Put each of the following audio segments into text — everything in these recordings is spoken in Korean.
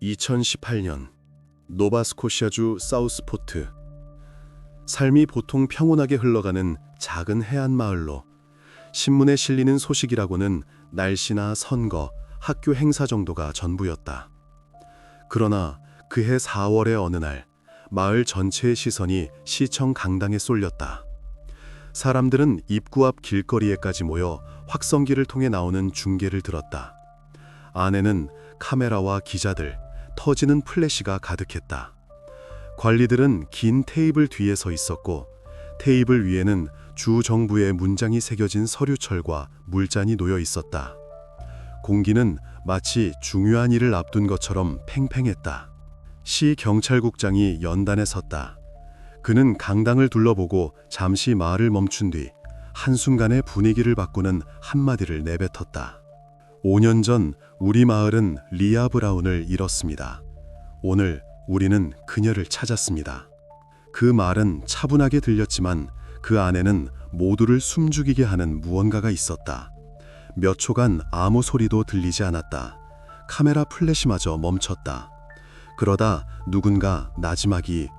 2018년 노바스코시아주 사우스포트. 삶이 보통 평온하게 흘러가는 작은 해안 마을로 신문에 실리는 소식이라고는 날씨나 선거, 학교 행사 정도가 전부였다. 그러나 그해 4월의 어느 날 마을 전체의 시선이 시청 강당에 쏠렸다. 사람들은 입구 앞 길거리에까지 모여 확성기를 통해 나오는 중계를 들었다. 안에는 카메라와 기자들, 터지는 플래시가 가득했다. 관리들은 긴 테이블 뒤에 서 있었고 테이블 위에는 주 정부의 문장이 새겨진 서류철과 물잔이 놓여 있었다. 공기는 마치 중요한 일을 앞둔 것처럼 팽팽했다. 시 경찰국장이 연단에 섰다. 그는 강당을 둘러보고 잠시 말을 멈춘 뒤 한순간에 분위기를 바꾸는 한마디를 내뱉었다. 5년 전 우리 마을은 리아 브라운을 잃었습니다. 오늘 우리는 그녀를 찾았습니다. 그 말은 차분하게 들렸지만 그 안에는 모두를 숨죽이게 하는 무언가가 있었다. 몇 초간 아무 소리도 들리지 않았다. 카메라 플래시마저 멈췄다. 그러다 누군가 나지막이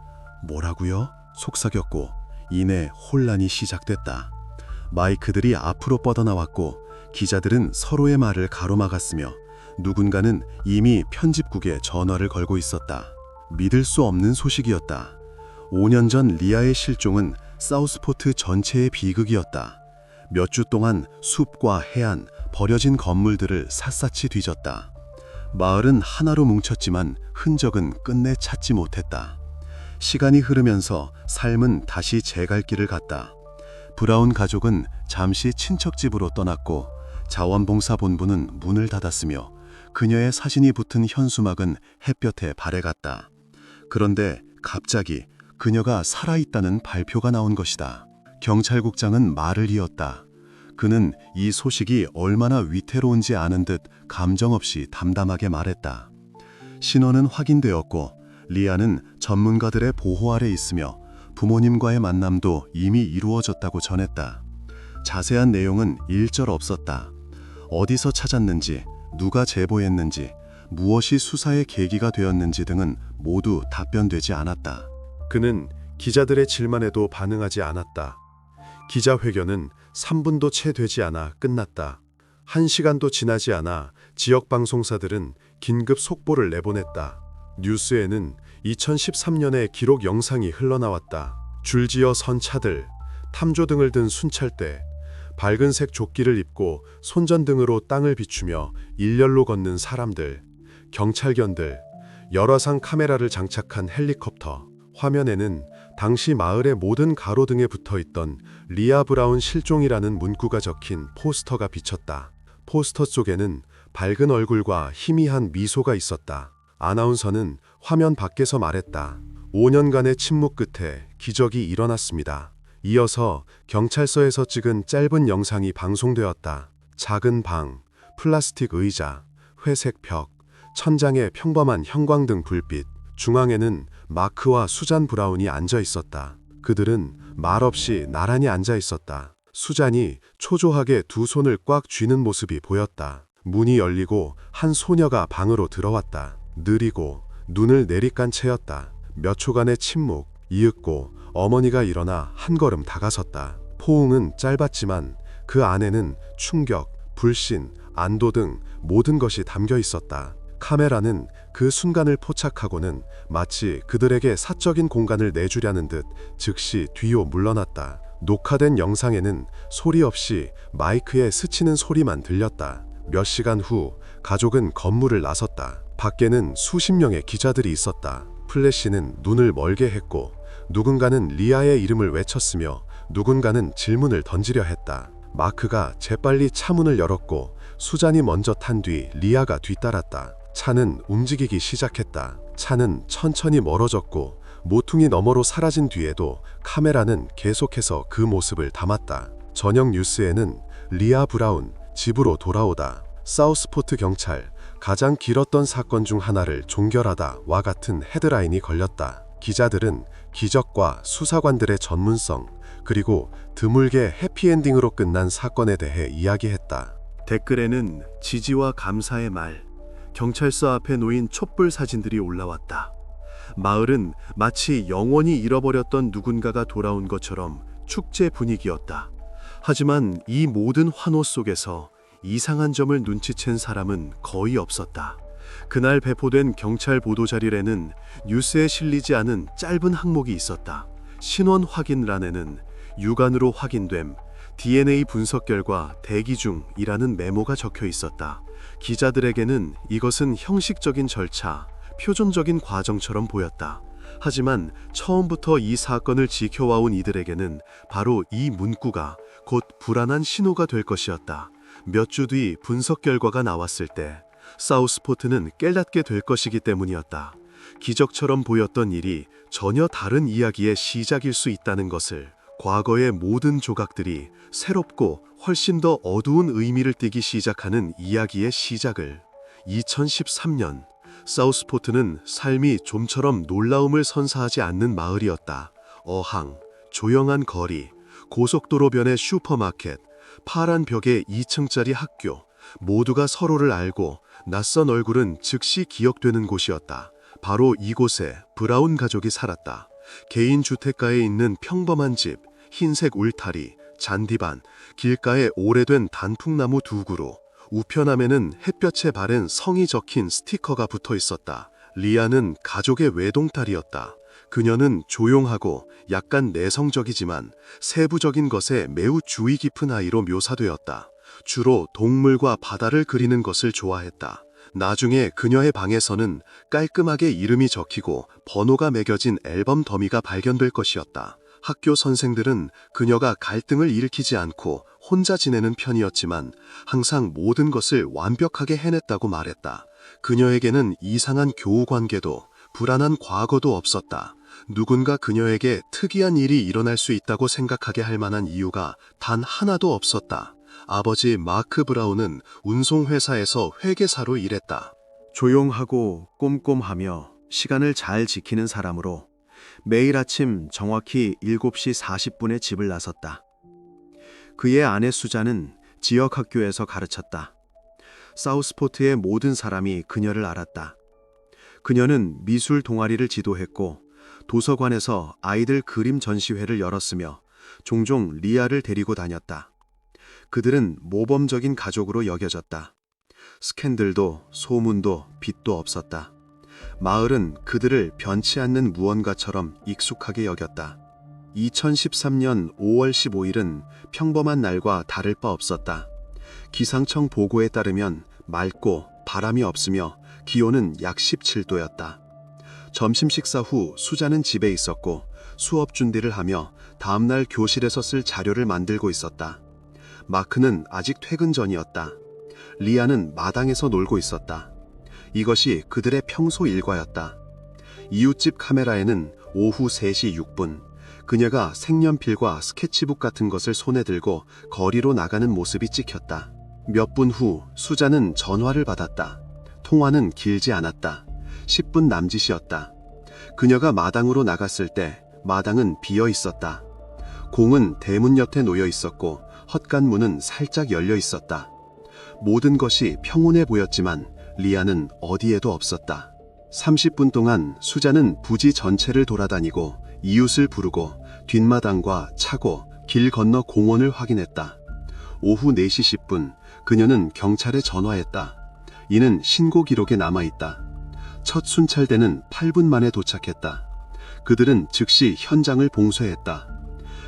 "뭐라고요?" 속삭였고 이내 혼란이 시작됐다. 마이크들이 앞으로 뻗어나왔고 기자들은 서로의 말을 가로막았으며 누군가는 이미 편집국에 전화를 걸고 있었다. 믿을 수 없는 소식이었다. 5년 전 리아의 실종은 사우스포트 전체의 비극이었다. 몇 주 동안 숲과 해안, 버려진 건물들을 샅샅이 뒤졌다. 마을은 하나로 뭉쳤지만 흔적은 끝내 찾지 못했다. 시간이 흐르면서 삶은 다시 제갈길을 갔다. 브라운 가족은 잠시 친척집으로 떠났고 자원봉사본부는 문을 닫았으며 그녀의 사진이 붙은 현수막은 햇볕에 발해갔다. 그런데 갑자기 그녀가 살아있다는 발표가 나온 것이다. 경찰국장은 말을 이었다. 그는 이 소식이 얼마나 위태로운지 아는 듯 감정없이 담담하게 말했다. 신원은 확인되었고 리아는 전문가들의 보호 아래 있으며 부모님과의 만남도 이미 이루어졌다고 전했다. 자세한 내용은 일절 없었다. 어디서 찾았는지, 누가 제보했는지, 무엇이 수사의 계기가 되었는지 등은 모두 답변되지 않았다. 그는 기자들의 질문에도 반응하지 않았다. 기자회견은 3분도 채 되지 않아 끝났다. 1시간도 지나지 않아 지역 방송사들은 긴급 속보를 내보냈다. 뉴스에는 2013년의 기록 영상이 흘러나왔다. 줄지어 선 차들, 탐조 등을 든 순찰대, 밝은색 조끼를 입고 손전등으로 땅을 비추며 일렬로 걷는 사람들, 경찰견들, 열화상 카메라를 장착한 헬리콥터. 화면에는 당시 마을의 모든 가로등에 붙어있던 리아 브라운 실종이라는 문구가 적힌 포스터가 비쳤다. 포스터 속에는 밝은 얼굴과 희미한 미소가 있었다. 아나운서는 화면 밖에서 말했다. 5년간의 침묵 끝에 기적이 일어났습니다. 이어서 경찰서에서 찍은 짧은 영상이 방송되었다. 작은 방, 플라스틱 의자, 회색 벽, 천장에 평범한 형광등 불빛, 중앙에는 마크와 수잔 브라운이 앉아 있었다. 그들은 말없이 나란히 앉아 있었다. 수잔이 초조하게 두 손을 꽉 쥐는 모습이 보였다. 문이 열리고 한 소녀가 방으로 들어왔다. 느리고 눈을 내리깐 채였다. 몇 초간의 침묵, 이윽고 어머니가 일어나 한 걸음 다가섰다. 포옹은 짧았지만 그 안에는 충격, 불신, 안도 등 모든 것이 담겨 있었다. 카메라는 그 순간을 포착하고는 마치 그들에게 사적인 공간을 내주려는 듯 즉시 뒤로 물러났다. 녹화된 영상에는 소리 없이 마이크에 스치는 소리만 들렸다. 몇 시간 후 가족은 건물을 나섰다. 밖에는 수십 명의 기자들이 있었다. 플래시는 눈을 멀게 했고 누군가는 리아의 이름을 외쳤으며 누군가는 질문을 던지려 했다. 마크가 재빨리 차문을 열었고 수잔이 먼저 탄 뒤 리아가 뒤따랐다. 차는 움직이기 시작했다. 차는 천천히 멀어졌고 모퉁이 너머로 사라진 뒤에도 카메라는 계속해서 그 모습을 담았다. 저녁 뉴스에는 리아 브라운 집으로 돌아오다. 사우스포트 경찰 가장 길었던 사건 중 하나를 종결하다와 같은 헤드라인이 걸렸다. 기자들은 기적과 수사관들의 전문성 그리고 드물게 해피엔딩으로 끝난 사건에 대해 이야기했다. 댓글에는 지지와 감사의 말, 경찰서 앞에 놓인 촛불 사진들이 올라왔다. 마을은 마치 영원히 잃어버렸던 누군가가 돌아온 것처럼 축제 분위기였다. 하지만 이 모든 환호 속에서 이상한 점을 눈치챈 사람은 거의 없었다. 그날 배포된 경찰 보도자료에는 뉴스에 실리지 않은 짧은 항목이 있었다. 신원 확인란에는 육안으로 확인됨, DNA 분석 결과 대기 중이라는 메모가 적혀 있었다. 기자들에게는 이것은 형식적인 절차, 표준적인 과정처럼 보였다. 하지만 처음부터 이 사건을 지켜와온 이들에게는 바로 이 문구가 곧 불안한 신호가 될 것이었다. 몇 주 뒤 분석 결과가 나왔을 때 사우스포트는 깨닫게 될 것이기 때문이었다. 기적처럼 보였던 일이 전혀 다른 이야기의 시작일 수 있다는 것을, 과거의 모든 조각들이 새롭고 훨씬 더 어두운 의미를 띠기 시작하는 이야기의 시작을. 2013년 사우스포트는 삶이 좀처럼 놀라움을 선사하지 않는 마을이었다. 어항, 조용한 거리, 고속도로변의 슈퍼마켓, 파란 벽의 2층짜리 학교, 모두가 서로를 알고 낯선 얼굴은 즉시 기억되는 곳이었다. 바로 이곳에 브라운 가족이 살았다. 개인 주택가에 있는 평범한 집, 흰색 울타리, 잔디반, 길가에 오래된 단풍나무 두 그루, 우편함에는 햇볕에 바랜 성이 적힌 스티커가 붙어 있었다. 리아는 가족의 외동딸이었다. 그녀는 조용하고 약간 내성적이지만 세부적인 것에 매우 주의 깊은 아이로 묘사되었다. 주로 동물과 바다를 그리는 것을 좋아했다. 나중에 그녀의 방에서는 깔끔하게 이름이 적히고 번호가 매겨진 앨범 더미가 발견될 것이었다. 학교 선생들은 그녀가 갈등을 일으키지 않고 혼자 지내는 편이었지만 항상 모든 것을 완벽하게 해냈다고 말했다. 그녀에게는 이상한 교우 관계도 불안한 과거도 없었다. 누군가 그녀에게 특이한 일이 일어날 수 있다고 생각하게 할 만한 이유가 단 하나도 없었다. 아버지 마크 브라운은 운송회사에서 회계사로 일했다. 조용하고 꼼꼼하며 시간을 잘 지키는 사람으로 매일 아침 정확히 7시 40분에 집을 나섰다. 그의 아내 수잔은 지역 학교에서 가르쳤다. 사우스포트의 모든 사람이 그녀를 알았다. 그녀는 미술 동아리를 지도했고 도서관에서 아이들 그림 전시회를 열었으며 종종 리아를 데리고 다녔다. 그들은 모범적인 가족으로 여겨졌다. 스캔들도 소문도 빚도 없었다. 마을은 그들을 변치 않는 무언가처럼 익숙하게 여겼다. 2013년 5월 15일은 평범한 날과 다를 바 없었다. 기상청 보고에 따르면 맑고 바람이 없으며 기온은 약 17도였다. 점심 식사 후 수자는 집에 있었고 수업 준비를 하며 다음날 교실에서 쓸 자료를 만들고 있었다. 마크는 아직 퇴근 전이었다. 리아는 마당에서 놀고 있었다. 이것이 그들의 평소 일과였다. 이웃집 카메라에는 오후 3시 6분 그녀가 색연필과 스케치북 같은 것을 손에 들고 거리로 나가는 모습이 찍혔다. 몇 분 후 수자는 전화를 받았다. 통화는 길지 않았다. 10분 남짓이었다. 그녀가 마당으로 나갔을 때 마당은 비어 있었다. 공은 대문 옆에 놓여 있었고 헛간문은 살짝 열려 있었다. 모든 것이 평온해 보였지만 리아는 어디에도 없었다. 30분 동안 수자는 부지 전체를 돌아다니고 이웃을 부르고 뒷마당과 차고 길 건너 공원을 확인했다. 오후 4시 10분 그녀는 경찰에 전화했다. 이는 신고 기록에 남아있다. 첫 순찰대는 8분 만에 도착했다. 그들은 즉시 현장을 봉쇄했다.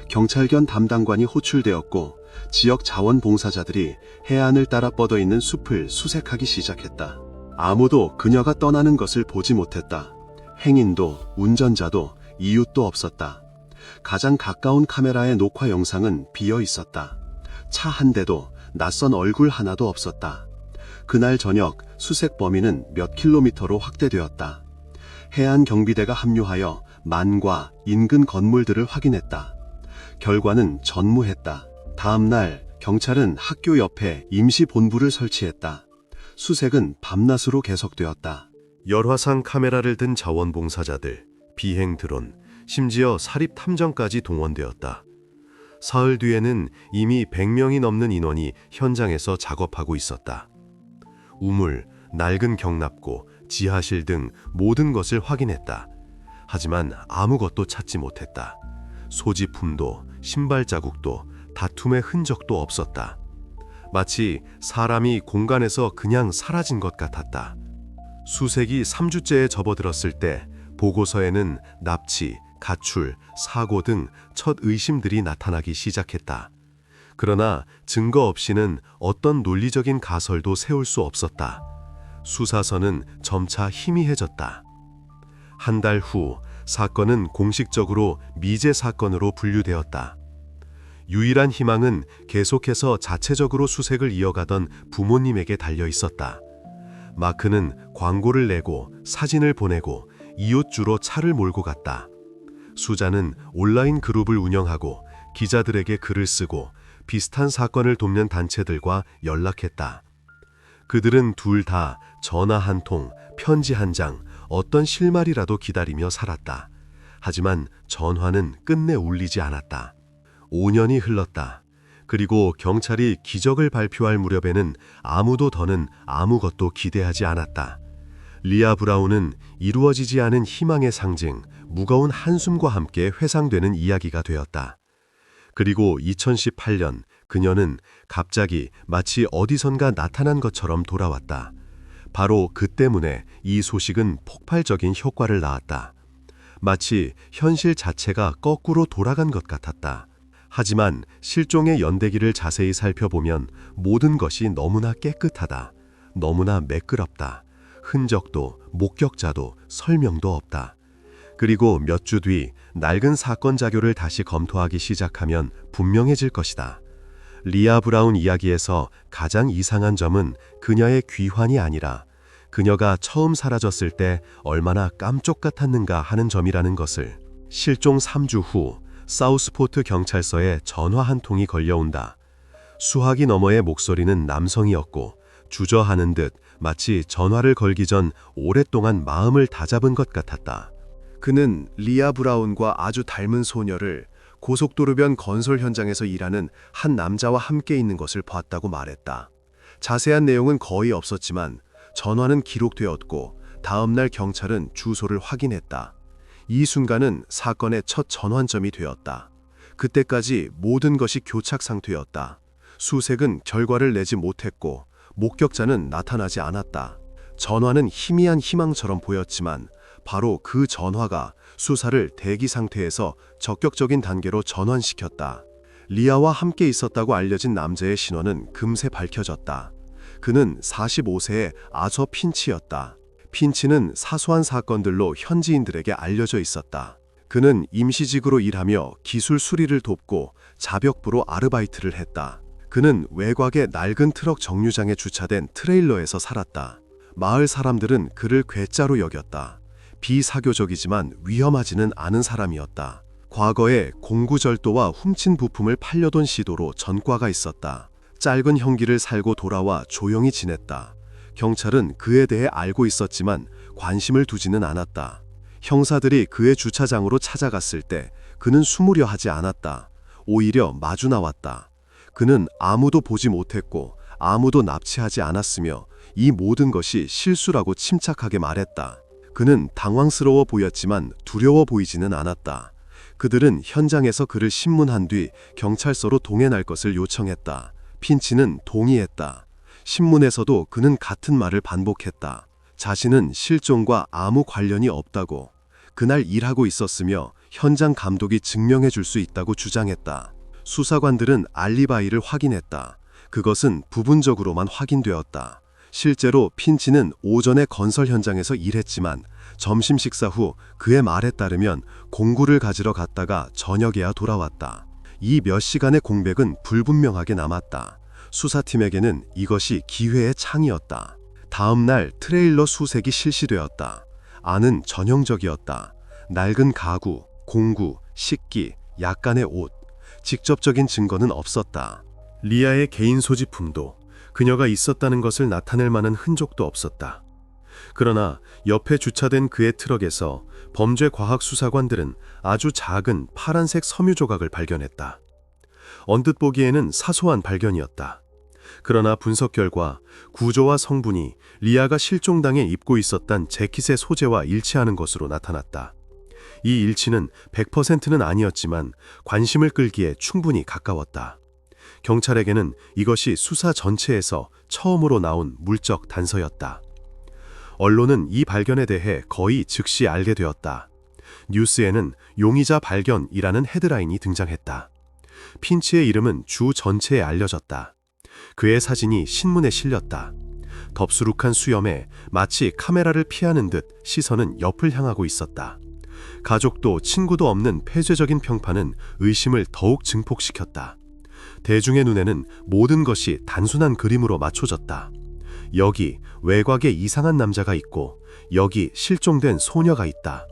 경찰견 담당관이 호출되었고 지역 자원봉사자들이 해안을 따라 뻗어있는 숲을 수색하기 시작했다. 아무도 그녀가 떠나는 것을 보지 못했다. 행인도 운전자도 이웃도 없었다. 가장 가까운 카메라의 녹화 영상은 비어 있었다. 차 한 대도 낯선 얼굴 하나도 없었다. 그날 저녁 수색 범위는 몇 킬로미터로 확대되었다. 해안 경비대가 합류하여 만과 인근 건물들을 확인했다. 결과는 전무했다. 다음 날 경찰은 학교 옆에 임시 본부를 설치했다. 수색은 밤낮으로 계속되었다. 열화상 카메라를 든 자원봉사자들, 비행 드론, 심지어 사립 탐정까지 동원되었다. 사흘 뒤에는 이미 100명이 넘는 인원이 현장에서 작업하고 있었다. 우물, 낡은 경납고, 지하실 등 모든 것을 확인했다. 하지만 아무것도 찾지 못했다. 소지품도, 신발 자국도, 다툼의 흔적도 없었다. 마치 사람이 공간에서 그냥 사라진 것 같았다. 수색이 3주째에 접어들었을 때 보고서에는 납치, 가출, 사고 등 첫 의심들이 나타나기 시작했다. 그러나 증거 없이는 어떤 논리적인 가설도 세울 수 없었다. 수사선은 점차 희미해졌다. 한 달 후 사건은 공식적으로 미제 사건으로 분류되었다. 유일한 희망은 계속해서 자체적으로 수색을 이어가던 부모님에게 달려 있었다. 마크는 광고를 내고 사진을 보내고 이웃주로 차를 몰고 갔다. 수자는 온라인 그룹을 운영하고 기자들에게 글을 쓰고 비슷한 사건을 돕는 단체들과 연락했다. 그들은 둘 다 전화 한 통, 편지 한 장, 어떤 실마리라도 기다리며 살았다. 하지만 전화는 끝내 울리지 않았다. 5년이 흘렀다. 그리고 경찰이 기적을 발표할 무렵에는 아무도 더는 아무것도 기대하지 않았다. 리아 브라운은 이루어지지 않은 희망의 상징, 무거운 한숨과 함께 회상되는 이야기가 되었다. 그리고 2018년 그녀는 갑자기 마치 어디선가 나타난 것처럼 돌아왔다. 바로 그 때문에 이 소식은 폭발적인 효과를 낳았다. 마치 현실 자체가 거꾸로 돌아간 것 같았다. 하지만 실종의 연대기를 자세히 살펴보면 모든 것이 너무나 깨끗하다. 너무나 매끄럽다. 흔적도 목격자도 설명도 없다. 그리고 몇 주 뒤 낡은 사건 자료를 다시 검토하기 시작하면 분명해질 것이다. 리아 브라운 이야기에서 가장 이상한 점은 그녀의 귀환이 아니라 그녀가 처음 사라졌을 때 얼마나 깜쪽 같았는가 하는 점이라는 것을. 실종 3주 후 사우스포트 경찰서에 전화 한 통이 걸려온다. 수화기 너머의 목소리는 남성이었고 주저하는 듯 마치 전화를 걸기 전 오랫동안 마음을 다잡은 것 같았다. 그는 리아 브라운과 아주 닮은 소녀를 고속도로변 건설 현장에서 일하는 한 남자와 함께 있는 것을 봤다고 말했다. 자세한 내용은 거의 없었지만 전화는 기록되었고 다음 날 경찰은 주소를 확인했다. 이 순간은 사건의 첫 전환점이 되었다. 그때까지 모든 것이 교착 상태였다. 수색은 결과를 내지 못했고 목격자는 나타나지 않았다. 전화는 희미한 희망처럼 보였지만 바로 그 전화가 수사를 대기 상태에서 적격적인 단계로 전환시켰다. 리아와 함께 있었다고 알려진 남자의 신원은 금세 밝혀졌다. 그는 45세의 아저 핀치였다. 핀치는 사소한 사건들로 현지인들에게 알려져 있었다. 그는 임시직으로 일하며 기술 수리를 돕고 자벽부로 아르바이트를 했다. 그는 외곽의 낡은 트럭 정류장에 주차된 트레일러에서 살았다. 마을 사람들은 그를 괴짜로 여겼다. 비사교적이지만 위험하지는 않은 사람이었다. 과거에 공구절도와 훔친 부품을 팔려던 시도로 전과가 있었다. 짧은 형기를 살고 돌아와 조용히 지냈다. 경찰은 그에 대해 알고 있었지만 관심을 두지는 않았다. 형사들이 그의 주차장으로 찾아갔을 때 그는 숨으려 하지 않았다. 오히려 마주 나왔다. 그는 아무도 보지 못했고 아무도 납치하지 않았으며 이 모든 것이 실수라고 침착하게 말했다. 그는 당황스러워 보였지만 두려워 보이지는 않았다. 그들은 현장에서 그를 신문한 뒤 경찰서로 동행할 것을 요청했다. 핀치는 동의했다. 신문에서도 그는 같은 말을 반복했다. 자신은 실종과 아무 관련이 없다고, 그날 일하고 있었으며 현장 감독이 증명해 줄 수 있다고 주장했다. 수사관들은 알리바이를 확인했다. 그것은 부분적으로만 확인되었다. 실제로 핀치는 오전에 건설 현장에서 일했지만 점심 식사 후 그의 말에 따르면 공구를 가지러 갔다가 저녁에야 돌아왔다. 이 몇 시간의 공백은 불분명하게 남았다. 수사팀에게는 이것이 기회의 창이었다. 다음 날 트레일러 수색이 실시되었다. 안은 전형적이었다. 낡은 가구, 공구, 식기, 약간의 옷. 직접적인 증거는 없었다. 리아의 개인 소지품도 그녀가 있었다는 것을 나타낼 만한 흔적도 없었다. 그러나 옆에 주차된 그의 트럭에서 범죄과학수사관들은 아주 작은 파란색 섬유 조각을 발견했다. 언뜻 보기에는 사소한 발견이었다. 그러나 분석 결과 구조와 성분이 리아가 실종당해 입고 있었던 재킷의 소재와 일치하는 것으로 나타났다. 이 일치는 100%는 아니었지만 관심을 끌기에 충분히 가까웠다. 경찰에게는 이것이 수사 전체에서 처음으로 나온 물적 단서였다. 언론은 이 발견에 대해 거의 즉시 알게 되었다. 뉴스에는 용의자 발견이라는 헤드라인이 등장했다. 핀치의 이름은 주 전체에 알려졌다. 그의 사진이 신문에 실렸다. 덥수룩한 수염에 마치 카메라를 피하는 듯 시선은 옆을 향하고 있었다. 가족도 친구도 없는 폐쇄적인 평판은 의심을 더욱 증폭시켰다. 대중의 눈에는 모든 것이 단순한 그림으로 맞춰졌다. 여기 외곽에 이상한 남자가 있고 여기 실종된 소녀가 있다.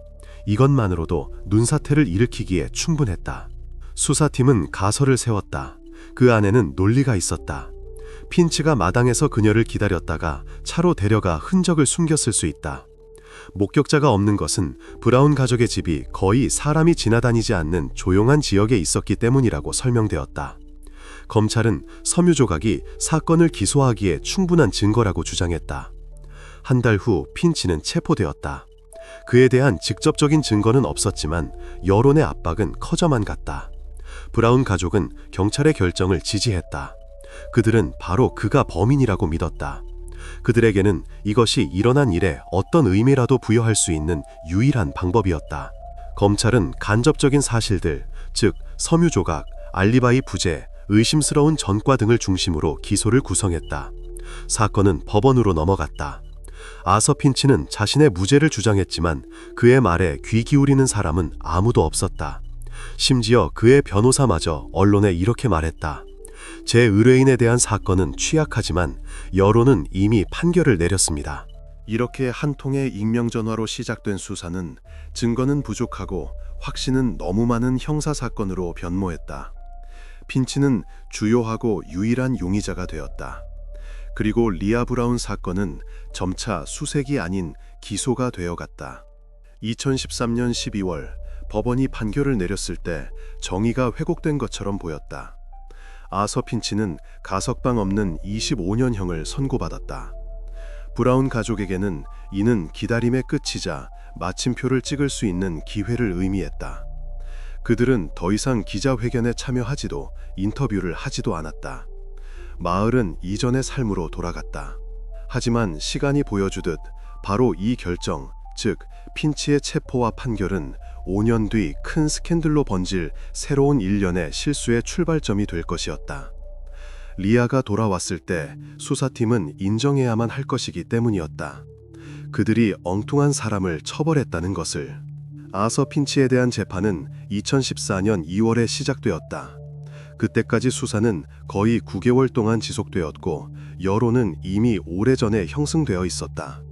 이것만으로도 눈사태를 일으키기에 충분했다. 수사팀은 가설을 세웠다. 그 안에는 논리가 있었다. 핀치가 마당에서 그녀를 기다렸다가 차로 데려가 흔적을 숨겼을 수 있다. 목격자가 없는 것은 브라운 가족의 집이 거의 사람이 지나다니지 않는 조용한 지역에 있었기 때문이라고 설명되었다. 검찰은 섬유 조각이 사건을 기소하기에 충분한 증거라고 주장했다. 한 달 후 핀치는 체포되었다. 그에 대한 직접적인 증거는 없었지만 여론의 압박은 커져만 갔다. 브라운 가족은 경찰의 결정을 지지했다. 그들은 바로 그가 범인이라고 믿었다. 그들에게는 이것이 일어난 일에 어떤 의미라도 부여할 수 있는 유일한 방법이었다. 검찰은 간접적인 사실들, 즉 섬유 조각, 알리바이 부재, 의심스러운 전과 등을 중심으로 기소를 구성했다. 사건은 법원으로 넘어갔다. 아서 핀치는 자신의 무죄를 주장했지만 그의 말에 귀 기울이는 사람은 아무도 없었다. 심지어 그의 변호사마저 언론에 이렇게 말했다. 제 의뢰인에 대한 사건은 취약하지만 여론은 이미 판결을 내렸습니다. 이렇게 한 통의 익명 전화로 시작된 수사는 증거는 부족하고 확신은 너무 많은 형사사건으로 변모했다. 핀치는 주요하고 유일한 용의자가 되었다. 그리고 리아 브라운 사건은 점차 수색이 아닌 기소가 되어갔다. 2013년 12월 법원이 판결을 내렸을 때 정의가 회복된 것처럼 보였다. 아서 핀치는 가석방 없는 25년형을 선고받았다. 브라운 가족에게는 이는 기다림의 끝이자 마침표를 찍을 수 있는 기회를 의미했다. 그들은 더 이상 기자회견에 참여하지도 인터뷰를 하지도 않았다. 마을은 이전의 삶으로 돌아갔다. 하지만 시간이 보여주듯 바로 이 결정, 즉 핀치의 체포와 판결은 5년 뒤 큰 스캔들로 번질 새로운 일련의 실수의 출발점이 될 것이었다. 리아가 돌아왔을 때 수사팀은 인정해야만 할 것이기 때문이었다. 그들이 엉뚱한 사람을 처벌했다는 것을. 아서 핀치에 대한 재판은 2014년 2월에 시작되었다. 그때까지 수사는 거의 9개월 동안 지속되었고 여론은 이미 오래전에 형성되어 있었다.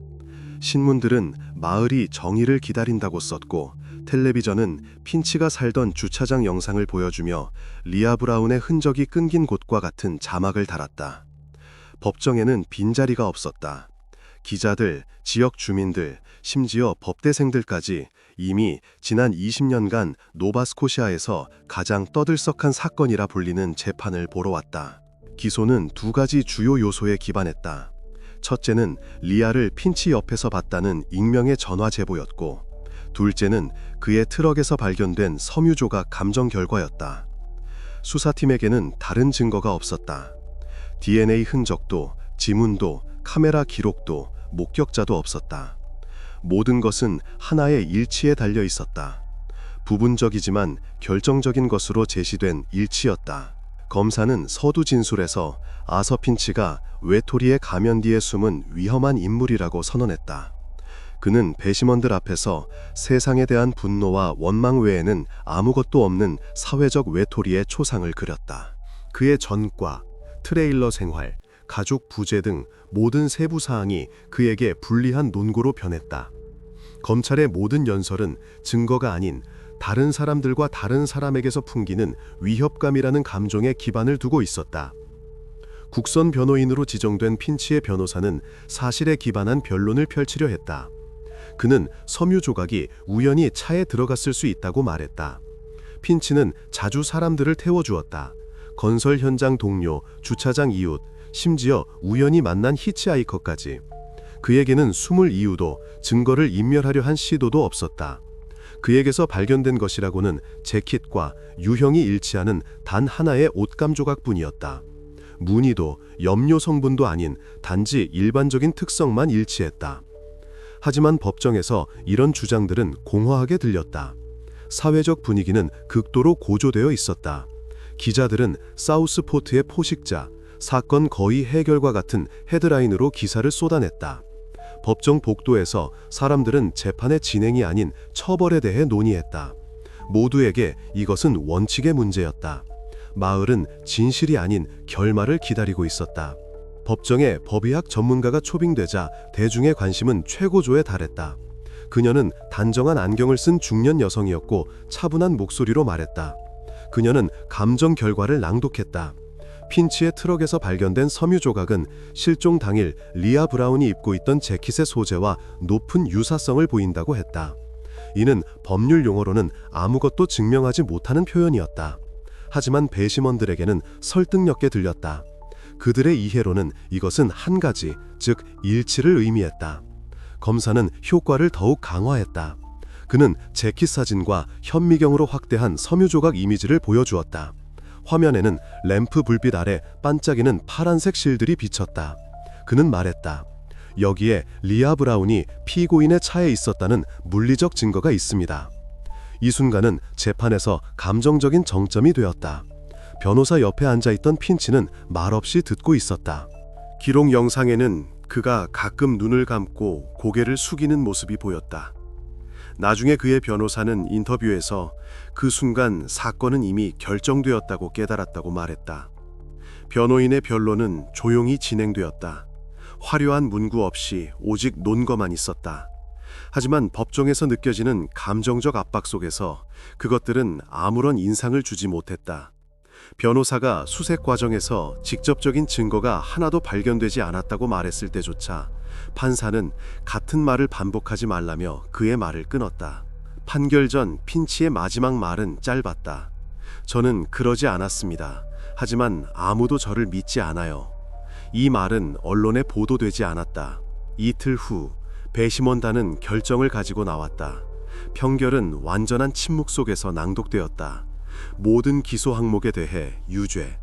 신문들은 마을이 정의를 기다린다고 썼고 텔레비전은 핀치가 살던 주차장 영상을 보여주며 리아 브라운의 흔적이 끊긴 곳과 같은 자막을 달았다. 법정에는 빈자리가 없었다. 기자들, 지역 주민들, 심지어 법대생들까지 이미 지난 20년간 노바스코시아에서 가장 떠들썩한 사건이라 불리는 재판을 보러 왔다. 기소는 두 가지 주요 요소에 기반했다. 첫째는 리아를 핀치 옆에서 봤다는 익명의 전화 제보였고, 둘째는 그의 트럭에서 발견된 섬유 조각 감정 결과였다. 수사팀에게는 다른 증거가 없었다. DNA 흔적도, 지문도, 카메라 기록도, 목격자도 없었다. 모든 것은 하나의 일치에 달려 있었다. 부분적이지만 결정적인 것으로 제시된 일치였다. 검사는 서두 진술에서 아서 핀치가 외톨이의 가면 뒤에 숨은 위험한 인물이라고 선언했다. 그는 배심원들 앞에서 세상에 대한 분노와 원망 외에는 아무것도 없는 사회적 외톨이의 초상을 그렸다. 그의 전과, 트레일러 생활, 가족 부재 등 모든 세부 사항이 그에게 불리한 논고로 변했다. 검찰의 모든 연설은 증거가 아닌 다른 사람들과 다른 사람에게서 풍기는 위협감이라는 감정에 기반을 두고 있었다. 국선 변호인으로 지정된 핀치의 변호사는 사실에 기반한 변론을 펼치려 했다. 그는 섬유 조각이 우연히 차에 들어갔을 수 있다고 말했다. 핀치는 자주 사람들을 태워주었다. 건설 현장 동료, 주차장 이웃, 심지어 우연히 만난 히치하이커까지. 그에게는 숨을 이유도 증거를 인멸하려 한 시도도 없었다. 그에게서 발견된 것이라고는 재킷과 유형이 일치하는 단 하나의 옷감 조각뿐이었다. 무늬도 염료 성분도 아닌 단지 일반적인 특성만 일치했다. 하지만 법정에서 이런 주장들은 공허하게 들렸다. 사회적 분위기는 극도로 고조되어 있었다. 기자들은 사우스포트의 포식자, 사건 거의 해결과 같은 헤드라인으로 기사를 쏟아냈다. 법정 복도에서 사람들은 재판의 진행이 아닌 처벌에 대해 논의했다. 모두에게 이것은 원칙의 문제였다. 마을은 진실이 아닌 결말을 기다리고 있었다. 법정에 법의학 전문가가 초빙되자 대중의 관심은 최고조에 달했다. 그녀는 단정한 안경을 쓴 중년 여성이었고 차분한 목소리로 말했다. 그녀는 감정 결과를 낭독했다. 핀치의 트럭에서 발견된 섬유 조각은 실종 당일 리아 브라운이 입고 있던 재킷의 소재와 높은 유사성을 보인다고 했다. 이는 법률 용어로는 아무것도 증명하지 못하는 표현이었다. 하지만 배심원들에게는 설득력 있게 들렸다. 그들의 이해로는 이것은 한 가지, 즉 일치를 의미했다. 검사는 효과를 더욱 강화했다. 그는 재킷 사진과 현미경으로 확대한 섬유 조각 이미지를 보여주었다. 화면에는 램프 불빛 아래 반짝이는 파란색 실들이 비쳤다. 그는 말했다. 여기에 리아 브라운이 피고인의 차에 있었다는 물리적 증거가 있습니다. 이 순간은 재판에서 감정적인 정점이 되었다. 변호사 옆에 앉아있던 핀치는 말없이 듣고 있었다. 기록 영상에는 그가 가끔 눈을 감고 고개를 숙이는 모습이 보였다. 나중에 그의 변호사는 인터뷰에서 그 순간 사건은 이미 결정되었다고 깨달았다고 말했다. 변호인의 변론은 조용히 진행되었다. 화려한 문구 없이 오직 논거만 있었다. 하지만 법정에서 느껴지는 감정적 압박 속에서 그것들은 아무런 인상을 주지 못했다. 변호사가 수색 과정에서 직접적인 증거가 하나도 발견되지 않았다고 말했을 때조차 판사는 같은 말을 반복하지 말라며 그의 말을 끊었다. 판결 전 핀치의 마지막 말은 짧았다. 저는 그러지 않았습니다. 하지만 아무도 저를 믿지 않아요. 이 말은 언론에 보도되지 않았다. 이틀 후 배심원단은 결정을 가지고 나왔다. 평결은 완전한 침묵 속에서 낭독되었다. 모든 기소 항목에 대해 유죄.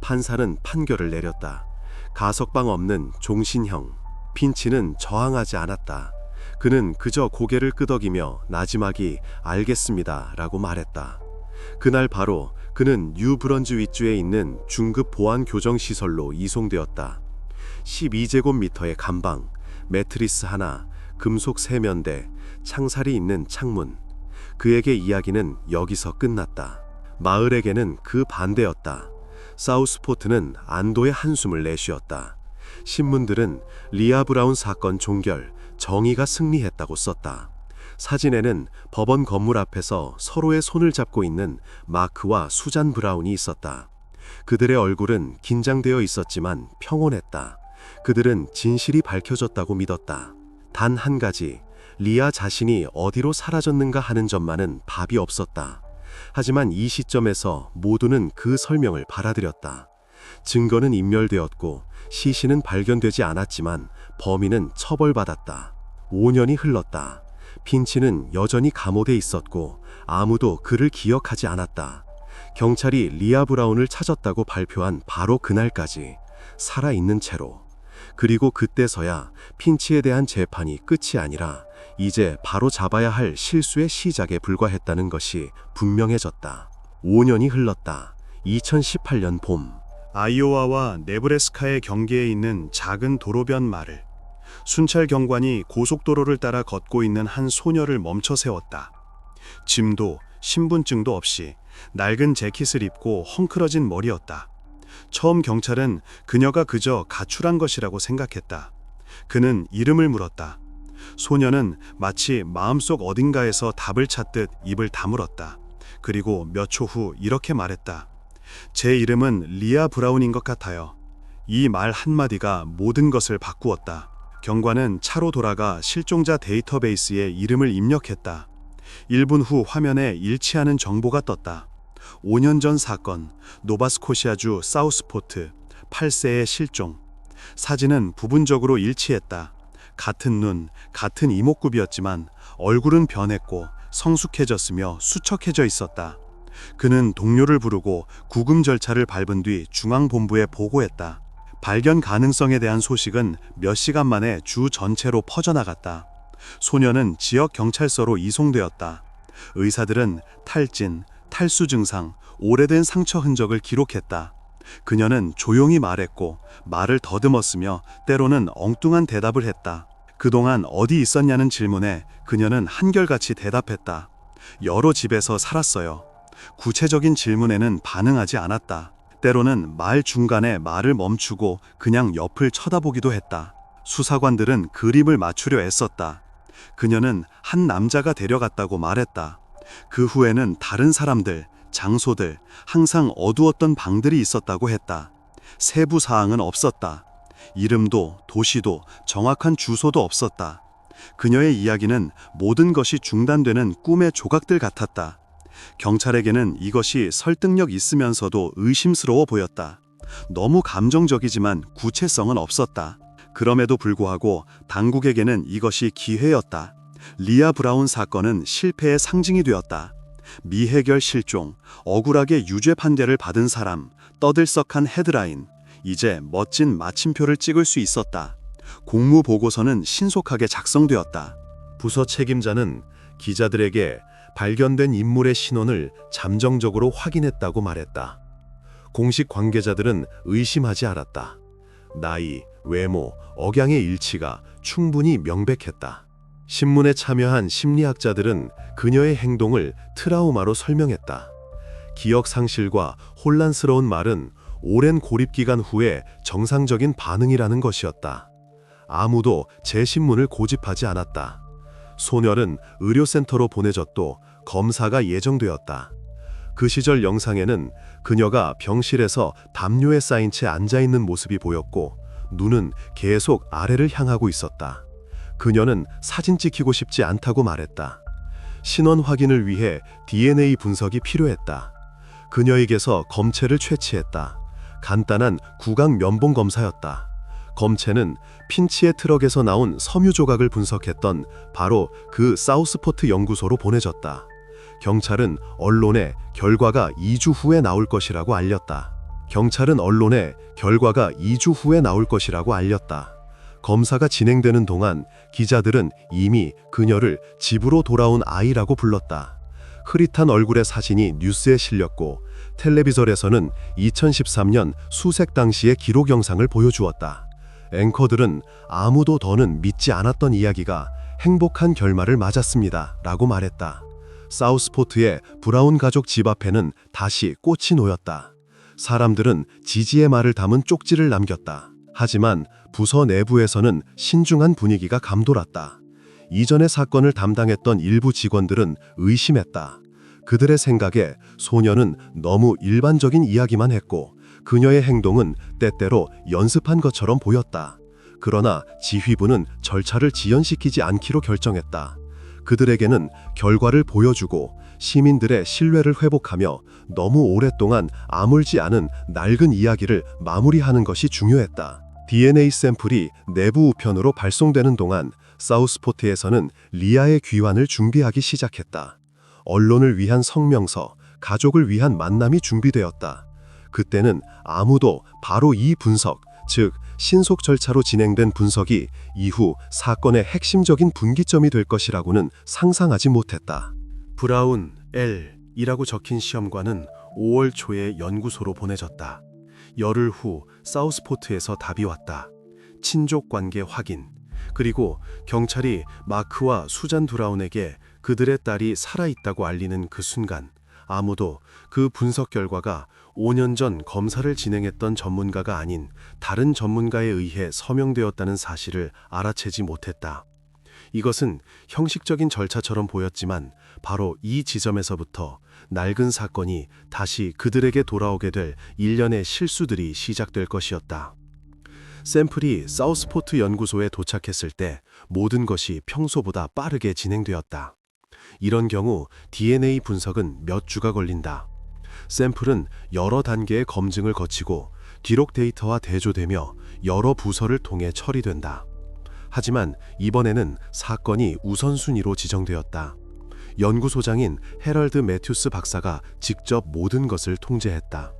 판사는 판결을 내렸다. 가석방 없는 종신형. 핀치는 저항하지 않았다. 그는 그저 고개를 끄덕이며 나지막이 알겠습니다 라고 말했다. 그날 바로 그는 뉴브런즈 윗주에 있는 중급 보안 교정 시설로 이송되었다. 12제곱미터의 감방, 매트리스 하나, 금속 세면대, 창살이 있는 창문. 그에게 이야기는 여기서 끝났다. 마을에게는 그 반대였다. 사우스포트는 안도의 한숨을 내쉬었다. 신문들은 리아 브라운 사건 종결, 정의가 승리했다고 썼다. 사진에는 법원 건물 앞에서 서로의 손을 잡고 있는 마크와 수잔 브라운이 있었다. 그들의 얼굴은 긴장되어 있었지만 평온했다. 그들은 진실이 밝혀졌다고 믿었다. 단 한 가지, 리아 자신이 어디로 사라졌는가 하는 점만은 답이 없었다. 하지만 이 시점에서 모두는 그 설명을 받아들였다. 증거는 인멸되었고 시신은 발견되지 않았지만 범인은 처벌받았다. 5년이 흘렀다. 핀치는 여전히 감옥에 있었고 아무도 그를 기억하지 않았다. 경찰이 리아 브라운을 찾았다고 발표한 바로 그날까지 살아있는 채로. 그리고 그때서야 핀치에 대한 재판이 끝이 아니라 이제 바로 잡아야 할 실수의 시작에 불과했다는 것이 분명해졌다. 5년이 흘렀다. 2018년 봄. 아이오와와 네브래스카의 경계에 있는 작은 도로변 마을. 순찰 경관이 고속도로를 따라 걷고 있는 한 소녀를 멈춰 세웠다. 짐도 신분증도 없이 낡은 재킷을 입고 헝클어진 머리였다. 처음 경찰은 그녀가 그저 가출한 것이라고 생각했다. 그는 이름을 물었다. 소녀는 마치 마음속 어딘가에서 답을 찾듯 입을 다물었다. 그리고 몇 초 후 이렇게 말했다. 제 이름은 리아 브라운인 것 같아요. 이 말 한마디가 모든 것을 바꾸었다. 경관은 차로 돌아가 실종자 데이터베이스에 이름을 입력했다. 1분 후 화면에 일치하는 정보가 떴다. 5년 전 사건, 노바스코시아주 사우스포트, 8세의 실종. 사진은 부분적으로 일치했다. 같은 눈, 같은 이목구비였지만 얼굴은 변했고 성숙해졌으며 수척해져 있었다. 그는 동료를 부르고 구금 절차를 밟은 뒤 중앙본부에 보고했다. 발견 가능성에 대한 소식은 몇 시간 만에 주 전체로 퍼져나갔다. 소녀는 지역 경찰서로 이송되었다. 의사들은 탈진, 탈수 증상, 오래된 상처 흔적을 기록했다. 그녀는 조용히 말했고 말을 더듬었으며 때로는 엉뚱한 대답을 했다. 그동안 어디 있었냐는 질문에 그녀는 한결같이 대답했다. 여러 집에서 살았어요. 구체적인 질문에는 반응하지 않았다. 때로는 말 중간에 말을 멈추고 그냥 옆을 쳐다보기도 했다. 수사관들은 그림을 맞추려 애썼다. 그녀는 한 남자가 데려갔다고 말했다. 그 후에는 다른 사람들, 장소들, 항상 어두웠던 방들이 있었다고 했다. 세부 사항은 없었다. 이름도 도시도 정확한 주소도 없었다. 그녀의 이야기는 모든 것이 중단되는 꿈의 조각들 같았다. 경찰에게는 이것이 설득력 있으면서도 의심스러워 보였다. 너무 감정적이지만 구체성은 없었다. 그럼에도 불구하고 당국에게는 이것이 기회였다. 리아 브라운 사건은 실패의 상징이 되었다. 미해결 실종, 억울하게 유죄 판결을 받은 사람, 떠들썩한 헤드라인, 이제 멋진 마침표를 찍을 수 있었다. 공무 보고서는 신속하게 작성되었다. 부서 책임자는 기자들에게 발견된 인물의 신원을 잠정적으로 확인했다고 말했다. 공식 관계자들은 의심하지 않았다. 나이, 외모, 억양의 일치가 충분히 명백했다. 신문에 참여한 심리학자들은 그녀의 행동을 트라우마로 설명했다. 기억 상실과 혼란스러운 말은 오랜 고립 기간 후에 정상적인 반응이라는 것이었다. 아무도 재신문을 고집하지 않았다. 소녀는 의료센터로 보내졌고 검사가 예정되었다. 그 시절 영상에는 그녀가 병실에서 담요에 쌓인 채 앉아있는 모습이 보였고 눈은 계속 아래를 향하고 있었다. 그녀는 사진 찍히고 싶지 않다고 말했다. 신원 확인을 위해 DNA 분석이 필요했다. 그녀에게서 검체를 채취했다. 간단한 구강 면봉 검사였다. 검체는 핀치의 트럭에서 나온 섬유 조각을 분석했던 바로 그 사우스포트 연구소로 보내졌다. 경찰은 언론에 결과가 2주 후에 나올 것이라고 알렸다. 검사가 진행되는 동안 기자들은 이미 그녀를 집으로 돌아온 아이라고 불렀다. 흐릿한 얼굴의 사진이 뉴스에 실렸고 텔레비전에서는 2013년 수색 당시의 기록 영상을 보여주었다. 앵커들은 아무도 더는 믿지 않았던 이야기가 행복한 결말을 맞았습니다 라고 말했다. 사우스포트의 브라운 가족 집 앞에는 다시 꽃이 놓였다. 사람들은 지지의 말을 담은 쪽지를 남겼다. 하지만 부서 내부에서는 신중한 분위기가 감돌았다. 이전의 사건을 담당했던 일부 직원들은 의심했다. 그들의 생각에 소녀는 너무 일반적인 이야기만 했고 그녀의 행동은 때때로 연습한 것처럼 보였다. 그러나 지휘부는 절차를 지연시키지 않기로 결정했다. 그들에게는 결과를 보여주고 시민들의 신뢰를 회복하며 너무 오랫동안 아물지 않은 낡은 이야기를 마무리하는 것이 중요했다. DNA 샘플이 내부 우편으로 발송되는 동안 사우스포트에서는 리아의 귀환을 준비하기 시작했다. 언론을 위한 성명서, 가족을 위한 만남이 준비되었다. 그때는 아무도 바로 이 분석, 즉 신속 절차로 진행된 분석이 이후 사건의 핵심적인 분기점이 될 것이라고는 상상하지 못했다. 브라운 L이라고 적힌 시험관은 5월 초에 연구소로 보내졌다. 열흘 후 사우스포트에서 답이 왔다. 친족 관계 확인. 그리고 경찰이 마크와 수잔 브라운에게 그들의 딸이 살아있다고 알리는 그 순간 아무도 그 분석 결과가 5년 전 검사를 진행했던 전문가가 아닌 다른 전문가에 의해 서명되었다는 사실을 알아채지 못했다. 이것은 형식적인 절차처럼 보였지만 바로 이 지점에서부터 낡은 사건이 다시 그들에게 돌아오게 될 일련의 실수들이 시작될 것이었다. 샘플이 사우스포트 연구소에 도착했을 때 모든 것이 평소보다 빠르게 진행되었다. 이런 경우 DNA 분석은 몇 주가 걸린다. 샘플은 여러 단계의 검증을 거치고 기록 데이터와 대조되며 여러 부서를 통해 처리된다. 하지만 이번에는 사건이 우선순위로 지정되었다. 연구소장인 헤럴드 매튜스 박사가 직접 모든 것을 통제했다.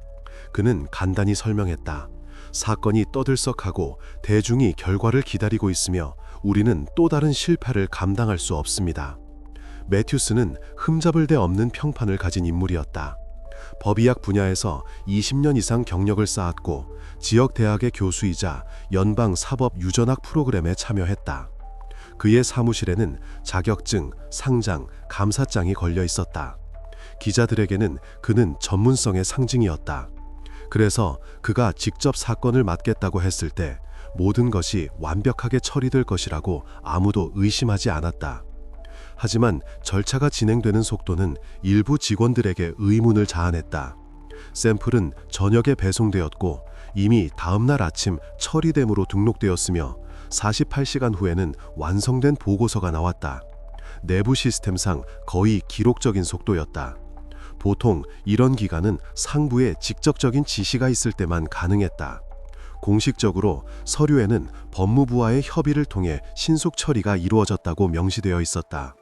그는 간단히 설명했다. 사건이 떠들썩하고 대중이 결과를 기다리고 있으며 우리는 또 다른 실패를 감당할 수 없습니다. 매튜스는 흠잡을 데 없는 평판을 가진 인물이었다. 법의학 분야에서 20년 이상 경력을 쌓았고 지역 대학의 교수이자 연방 사법 유전학 프로그램에 참여했다. 그의 사무실에는 자격증, 상장, 감사장이 걸려 있었다. 기자들에게는 그는 전문성의 상징이었다. 그래서 그가 직접 사건을 맡겠다고 했을 때 모든 것이 완벽하게 처리될 것이라고 아무도 의심하지 않았다. 하지만 절차가 진행되는 속도는 일부 직원들에게 의문을 자아냈다. 샘플은 저녁에 배송되었고 이미 다음날 아침 처리됨으로 등록되었으며 48시간 후에는 완성된 보고서가 나왔다. 내부 시스템상 거의 기록적인 속도였다. 보통 이런 기간은 상부에 직접적인 지시가 있을 때만 가능했다. 공식적으로 서류에는 법무부와의 협의를 통해 신속 처리가 이루어졌다고 명시되어 있었다.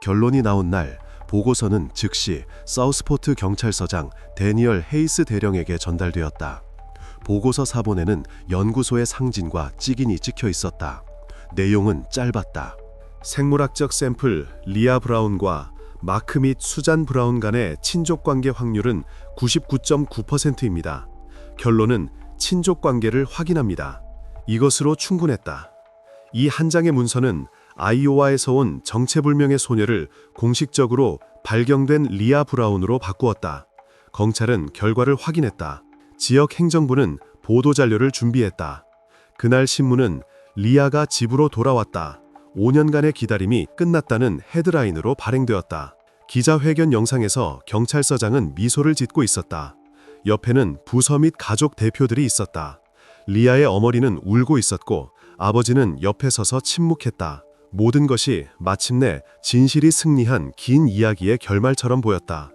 결론이 나온 날 보고서는 즉시 사우스포트 경찰서장 데니얼 헤이스 대령에게 전달되었다. 보고서 사본에는 연구소의 상진과 찍인이 찍혀 있었다. 내용은 짧았다. 생물학적 샘플 리아 브라운과 마크 및 수잔 브라운 간의 친족 관계 확률은 99.9%입니다. 결론은 친족 관계를 확인합니다. 이것으로 충분했다. 이 한 장의 문서는 아이오와에서 온 정체불명의 소녀를 공식적으로 발견된 리아 브라운으로 바꾸었다. 검찰은 결과를 확인했다. 지역 행정부는 보도자료를 준비했다. 그날 신문은 리아가 집으로 돌아왔다. 5년간의 기다림이 끝났다는 헤드라인으로 발행되었다. 기자회견 영상에서 경찰서장은 미소를 짓고 있었다. 옆에는 부서 및 가족 대표들이 있었다. 리아의 어머니는 울고 있었고 아버지는 옆에 서서 침묵했다. 모든 것이 마침내 진실이 승리한 긴 이야기의 결말처럼 보였다.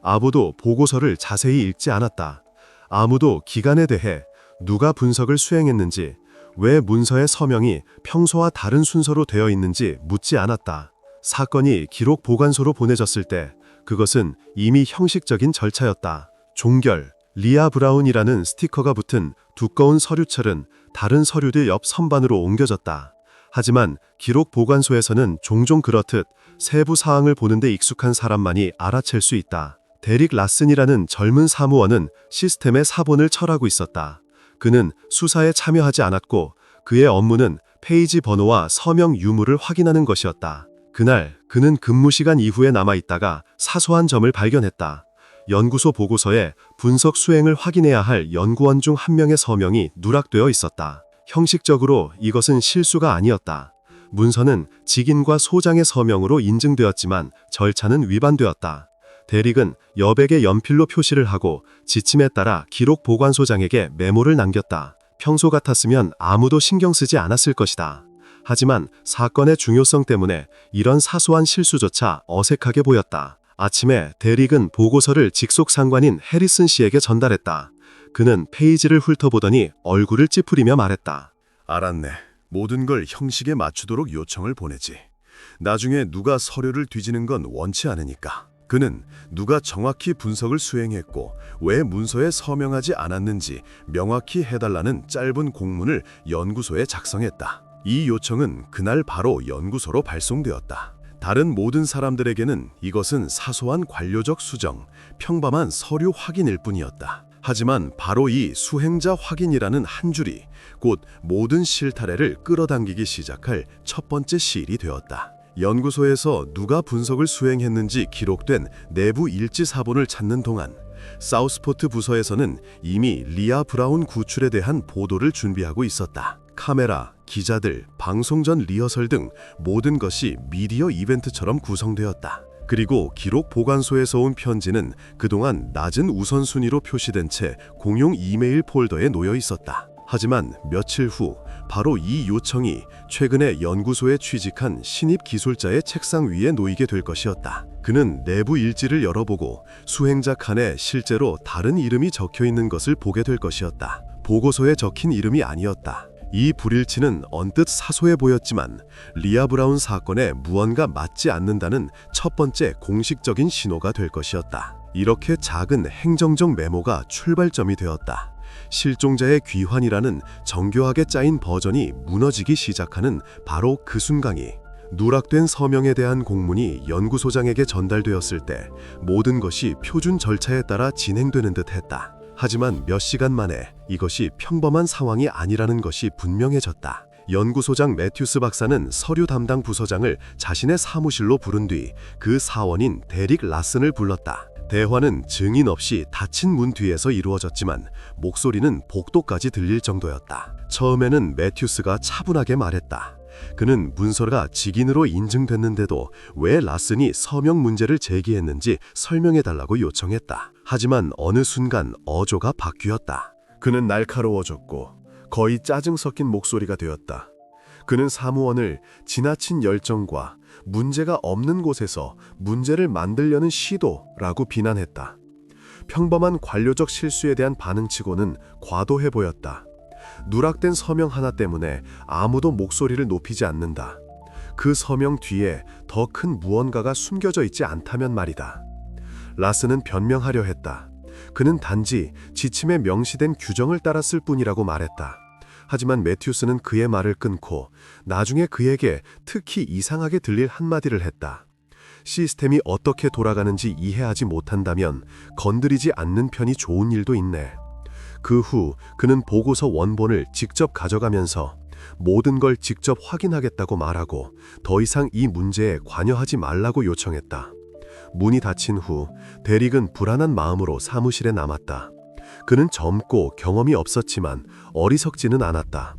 아무도 보고서를 자세히 읽지 않았다. 아무도 기간에 대해 누가 분석을 수행했는지, 왜 문서의 서명이 평소와 다른 순서로 되어 있는지 묻지 않았다. 사건이 기록 보관소로 보내졌을 때 그것은 이미 형식적인 절차였다. 종결, 리아 브라운이라는 스티커가 붙은 두꺼운 서류철은 다른 서류들 옆 선반으로 옮겨졌다. 하지만 기록 보관소에서는 종종 그렇듯 세부 사항을 보는데 익숙한 사람만이 알아챌 수 있다. 데릭 라슨이라는 젊은 사무원은 시스템의 사본을 철하고 있었다. 그는 수사에 참여하지 않았고 그의 업무는 페이지 번호와 서명 유무를 확인하는 것이었다. 그날 그는 근무 시간 이후에 남아있다가 사소한 점을 발견했다. 연구소 보고서에 분석 수행을 확인해야 할 연구원 중 한 명의 서명이 누락되어 있었다. 형식적으로 이것은 실수가 아니었다. 문서는 직인과 소장의 서명으로 인증되었지만 절차는 위반되었다. 데릭은 여백에 연필로 표시를 하고 지침에 따라 기록 보관소장에게 메모를 남겼다. 평소 같았으면 아무도 신경 쓰지 않았을 것이다. 하지만 사건의 중요성 때문에 이런 사소한 실수조차 어색하게 보였다. 아침에 데릭은 보고서를 직속 상관인 해리슨 씨에게 전달했다. 그는 페이지를 훑어보더니 얼굴을 찌푸리며 말했다. 알았네. 모든 걸 형식에 맞추도록 요청을 보내지. 나중에 누가 서류를 뒤지는 건 원치 않으니까. 그는 누가 정확히 분석을 수행했고 왜 문서에 서명하지 않았는지 명확히 해달라는 짧은 공문을 연구소에 작성했다. 이 요청은 그날 바로 연구소로 발송되었다. 다른 모든 사람들에게는 이것은 사소한 관료적 수정, 평범한 서류 확인일 뿐이었다. 하지만 바로 이 수행자 확인이라는 한 줄이 곧 모든 실타래를 끌어당기기 시작할 첫 번째 시일이 되었다. 연구소에서 누가 분석을 수행했는지 기록된 내부 일지 사본을 찾는 동안 사우스포트 부서에서는 이미 리아 브라운 구출에 대한 보도를 준비하고 있었다. 카메라, 기자들, 방송 전 리허설 등 모든 것이 미디어 이벤트처럼 구성되었다. 그리고 기록 보관소에서 온 편지는 그동안 낮은 우선순위로 표시된 채 공용 이메일 폴더에 놓여 있었다. 하지만 며칠 후 바로 이 요청이 최근에 연구소에 취직한 신입 기술자의 책상 위에 놓이게 될 것이었다. 그는 내부 일지를 열어보고 수행자 칸에 실제로 다른 이름이 적혀 있는 것을 보게 될 것이었다. 보고서에 적힌 이름이 아니었다. 이 불일치는 언뜻 사소해 보였지만 리아 브라운 사건에 무언가 맞지 않는다는 첫 번째 공식적인 신호가 될 것이었다. 이렇게 작은 행정적 메모가 출발점이 되었다. 실종자의 귀환이라는 정교하게 짜인 버전이 무너지기 시작하는 바로 그 순간이 누락된 서명에 대한 공문이 연구소장에게 전달되었을 때 모든 것이 표준 절차에 따라 진행되는 듯 했다. 하지만 몇 시간 만에 이것이 평범한 상황이 아니라는 것이 분명해졌다. 연구소장 매튜스 박사는 서류 담당 부서장을 자신의 사무실로 부른 뒤 그 사원인 데릭 라슨을 불렀다. 대화는 증인 없이 닫힌 문 뒤에서 이루어졌지만 목소리는 복도까지 들릴 정도였다. 처음에는 매튜스가 차분하게 말했다. 그는 문서가 직인으로 인증됐는데도 왜 라슨이 서명 문제를 제기했는지 설명해달라고 요청했다. 하지만 어느 순간 어조가 바뀌었다. 그는 날카로워졌고 거의 짜증 섞인 목소리가 되었다. 그는 사무원을 지나친 열정과 문제가 없는 곳에서 문제를 만들려는 시도라고 비난했다. 평범한 관료적 실수에 대한 반응치고는 과도해 보였다. 누락된 서명 하나 때문에 아무도 목소리를 높이지 않는다. 그 서명 뒤에 더 큰 무언가가 숨겨져 있지 않다면 말이다. 라슨은 변명하려 했다. 그는 단지 지침에 명시된 규정을 따랐을 뿐이라고 말했다. 하지만 매튜스는 그의 말을 끊고 나중에 그에게 특히 이상하게 들릴 한마디를 했다. 시스템이 어떻게 돌아가는지 이해하지 못한다면 건드리지 않는 편이 좋은 일도 있네. 그 후 그는 보고서 원본을 직접 가져가면서 모든 걸 직접 확인하겠다고 말하고 더 이상 이 문제에 관여하지 말라고 요청했다. 문이 닫힌 후 데릭은 불안한 마음으로 사무실에 남았다. 그는 젊고 경험이 없었지만 어리석지는 않았다.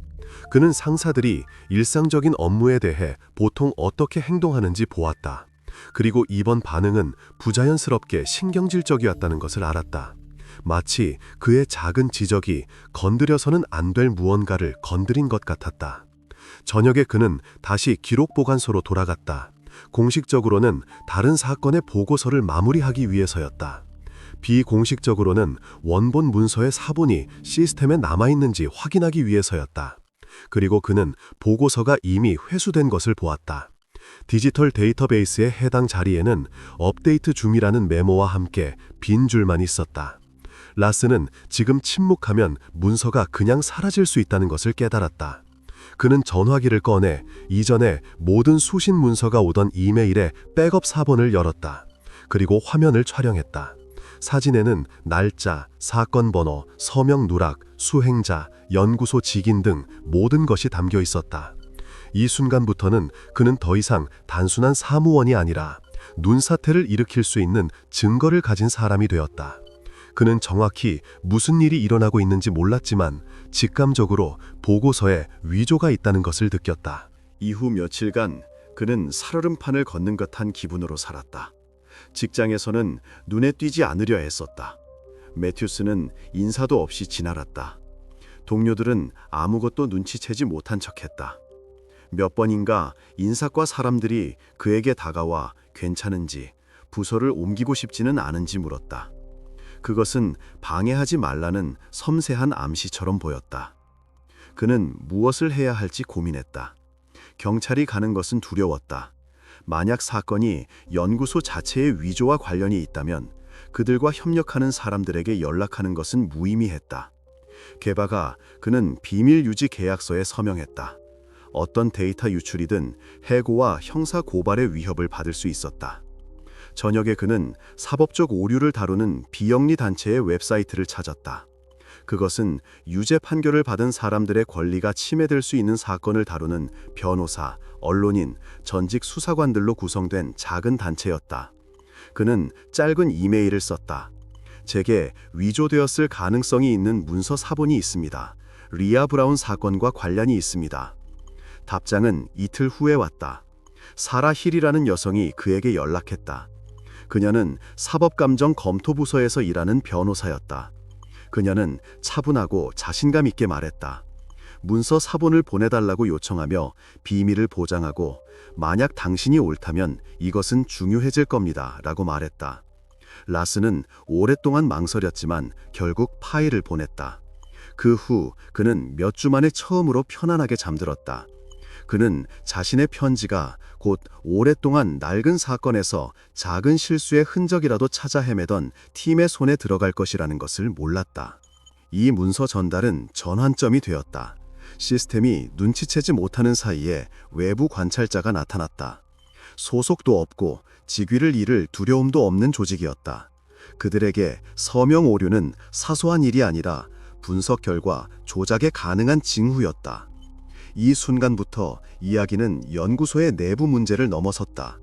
그는 상사들이 일상적인 업무에 대해 보통 어떻게 행동하는지 보았다. 그리고 이번 반응은 부자연스럽게 신경질적이었다는 것을 알았다. 마치 그의 작은 지적이 건드려서는 안 될 무언가를 건드린 것 같았다. 저녁에 그는 다시 기록 보관소로 돌아갔다. 공식적으로는 다른 사건의 보고서를 마무리하기 위해서였다. 비공식적으로는 원본 문서의 사본이 시스템에 남아있는지 확인하기 위해서였다. 그리고 그는 보고서가 이미 회수된 것을 보았다. 디지털 데이터베이스의 해당 자리에는 업데이트 중이라는 메모와 함께 빈 줄만 있었다. 라스는 지금 침묵하면 문서가 그냥 사라질 수 있다는 것을 깨달았다. 그는 전화기를 꺼내 이전에 모든 수신 문서가 오던 이메일의 백업 사본을 열었다. 그리고 화면을 촬영했다. 사진에는 날짜, 사건 번호, 서명 누락, 수행자, 연구소 직인 등 모든 것이 담겨 있었다. 이 순간부터는 그는 더 이상 단순한 사무원이 아니라 눈사태를 일으킬 수 있는 증거를 가진 사람이 되었다. 그는 정확히 무슨 일이 일어나고 있는지 몰랐지만 직감적으로 보고서에 위조가 있다는 것을 느꼈다. 이후 며칠간 그는 살얼음판을 걷는 듯한 기분으로 살았다. 직장에서는 눈에 띄지 않으려 애썼다. 매튜스는 인사도 없이 지나갔다. 동료들은 아무것도 눈치채지 못한 척했다. 몇 번인가 인사과 사람들이 그에게 다가와 괜찮은지, 부서를 옮기고 싶지는 않은지 물었다. 그것은 방해하지 말라는 섬세한 암시처럼 보였다. 그는 무엇을 해야 할지 고민했다. 경찰이 가는 것은 두려웠다. 만약 사건이 연구소 자체의 위조와 관련이 있다면 그들과 협력하는 사람들에게 연락하는 것은 무의미했다. 게다가 그는 비밀 유지 계약서에 서명했다. 어떤 데이터 유출이든 해고와 형사 고발의 위협을 받을 수 있었다. 저녁에 그는 사법적 오류를 다루는 비영리 단체의 웹사이트를 찾았다. 그것은 유죄 판결을 받은 사람들의 권리가 침해될 수 있는 사건을 다루는 변호사, 언론인, 전직 수사관들로 구성된 작은 단체였다. 그는 짧은 이메일을 썼다. 제게 위조되었을 가능성이 있는 문서 사본이 있습니다. 리아 브라운 사건과 관련이 있습니다. 답장은 이틀 후에 왔다. 사라 힐이라는 여성이 그에게 연락했다. 그녀는 사법감정 검토부서에서 일하는 변호사였다. 그녀는 차분하고 자신감 있게 말했다. 문서 사본을 보내달라고 요청하며 비밀을 보장하고 만약 당신이 옳다면 이것은 중요해질 겁니다. 라고 말했다. 라스는 오랫동안 망설였지만 결국 파일을 보냈다. 그 후 그는 몇 주 만에 처음으로 편안하게 잠들었다. 그는 자신의 편지가 곧 오랫동안 낡은 사건에서 작은 실수의 흔적이라도 찾아 헤매던 팀의 손에 들어갈 것이라는 것을 몰랐다. 이 문서 전달은 전환점이 되었다. 시스템이 눈치채지 못하는 사이에 외부 관찰자가 나타났다. 소속도 없고 직위를 잃을 두려움도 없는 조직이었다. 그들에게 서명 오류는 사소한 일이 아니라 분석 결과 조작에 가능한 징후였다. 이 순간부터 이야기는 연구소의 내부 문제를 넘어섰다.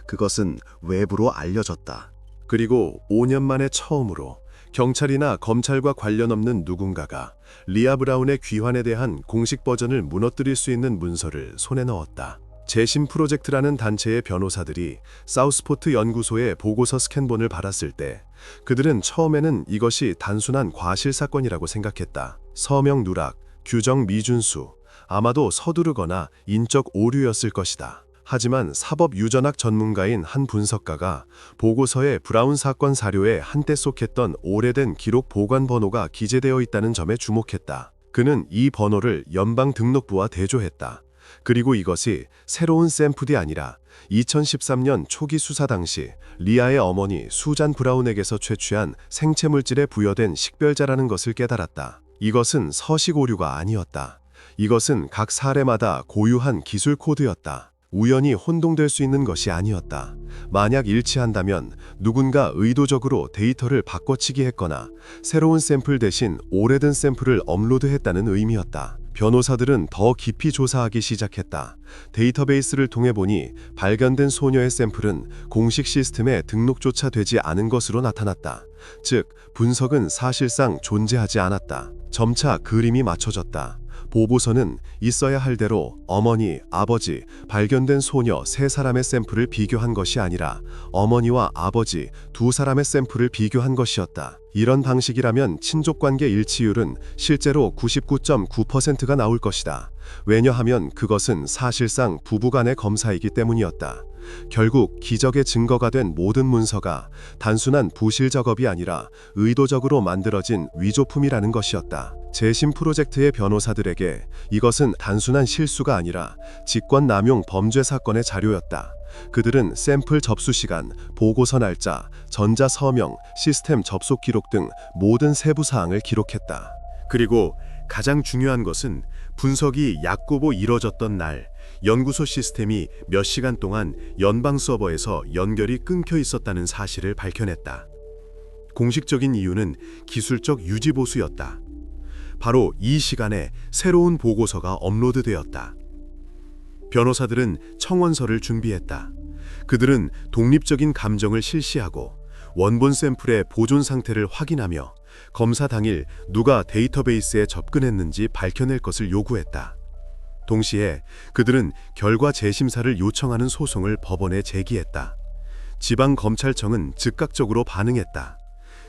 그것은 외부로 알려졌다. 그리고 5년 만에 처음으로 경찰이나 검찰과 관련 없는 누군가가 리아 브라운의 귀환에 대한 공식 버전을 무너뜨릴 수 있는 문서를 손에 넣었다. 재심 프로젝트라는 단체의 변호사들이 사우스포트 연구소에 보고서 스캔본을 받았을 때 그들은 처음에는 이것이 단순한 과실 사건이라고 생각했다. 서명 누락, 규정 미준수, 아마도 서두르거나 인적 오류였을 것이다. 하지만 사법 유전학 전문가인 한 분석가가 보고서에 브라운 사건 사료에 한때 속했던 오래된 기록 보관 번호가 기재되어 있다는 점에 주목했다. 그는 이 번호를 연방 등록부와 대조했다. 그리고 이것이 새로운 샘플이 아니라 2013년 초기 수사 당시 리아의 어머니 수잔 브라운에게서 채취한 생체 물질에 부여된 식별자라는 것을 깨달았다. 이것은 서식 오류가 아니었다. 이것은 각 사례마다 고유한 기술 코드였다. 우연히 혼동될 수 있는 것이 아니었다. 만약 일치한다면 누군가 의도적으로 데이터를 바꿔치기 했거나 새로운 샘플 대신 오래된 샘플을 업로드했다는 의미였다. 변호사들은 더 깊이 조사하기 시작했다. 데이터베이스를 통해 보니 발견된 소녀의 샘플은 공식 시스템에 등록조차 되지 않은 것으로 나타났다. 즉, 분석은 사실상 존재하지 않았다. 점차 그림이 맞춰졌다. 보고서는 있어야 할 대로 어머니, 아버지, 발견된 소녀 세 사람의 샘플을 비교한 것이 아니라 어머니와 아버지 두 사람의 샘플을 비교한 것이었다. 이런 방식이라면 친족관계 일치율은 실제로 99.9%가 나올 것이다. 왜냐하면 그것은 사실상 부부간의 검사이기 때문이었다. 결국 기적의 증거가 된 모든 문서가 단순한 부실 작업이 아니라 의도적으로 만들어진 위조품이라는 것이었다. 재심 프로젝트의 변호사들에게 이것은 단순한 실수가 아니라 직권남용 범죄 사건의 자료였다. 그들은 샘플 접수 시간, 보고서 날짜, 전자 서명, 시스템 접속 기록 등 모든 세부 사항을 기록했다. 그리고 가장 중요한 것은 분석이 약고보 이뤄졌던 날, 연구소 시스템이 몇 시간 동안 연방 서버에서 연결이 끊겨 있었다는 사실을 밝혀냈다. 공식적인 이유는 기술적 유지보수였다. 바로 이 시간에 새로운 보고서가 업로드되었다. 변호사들은 청원서를 준비했다. 그들은 독립적인 감정을 실시하고 원본 샘플의 보존 상태를 확인하며 검사 당일 누가 데이터베이스에 접근했는지 밝혀낼 것을 요구했다. 동시에 그들은 결과 재심사를 요청하는 소송을 법원에 제기했다. 지방검찰청은 즉각적으로 반응했다.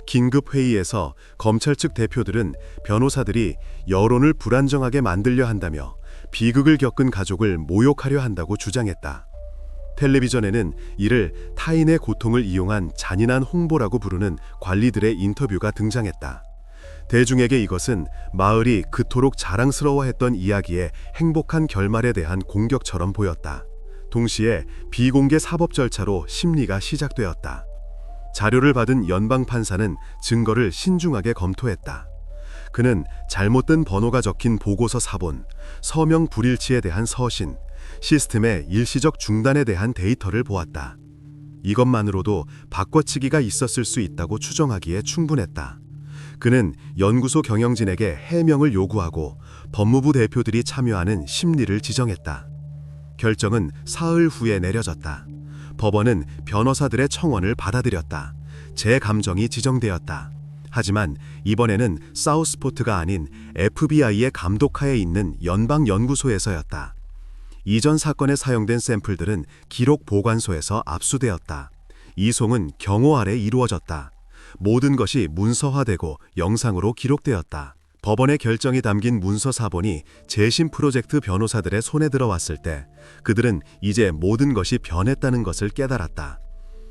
긴급회의에서 검찰 측 대표들은 변호사들이 여론을 불안정하게 만들려 한다며 비극을 겪은 가족을 모욕하려 한다고 주장했다. 텔레비전에는 이를 타인의 고통을 이용한 잔인한 홍보라고 부르는 관리들의 인터뷰가 등장했다. 대중에게 이것은 마을이 그토록 자랑스러워했던 이야기의 행복한 결말에 대한 공격처럼 보였다. 동시에 비공개 사법 절차로 심리가 시작되었다. 자료를 받은 연방 판사는 증거를 신중하게 검토했다. 그는 잘못된 번호가 적힌 보고서 사본, 서명 불일치에 대한 서신, 시스템의 일시적 중단에 대한 데이터를 보았다. 이것만으로도 바꿔치기가 있었을 수 있다고 추정하기에 충분했다. 그는 연구소 경영진에게 해명을 요구하고 법무부 대표들이 참여하는 심리를 지정했다. 결정은 사흘 후에 내려졌다. 법원은 변호사들의 청원을 받아들였다. 재감정이 지정되었다. 하지만 이번에는 사우스포트가 아닌 FBI의 감독하에 있는 연방연구소에서였다. 이전 사건에 사용된 샘플들은 기록 보관소에서 압수되었다. 이송은 경호 아래 이루어졌다. 모든 것이 문서화되고 영상으로 기록되었다. 법원의 결정이 담긴 문서 사본이 재심 프로젝트 변호사들의 손에 들어왔을 때 그들은 이제 모든 것이 변했다는 것을 깨달았다.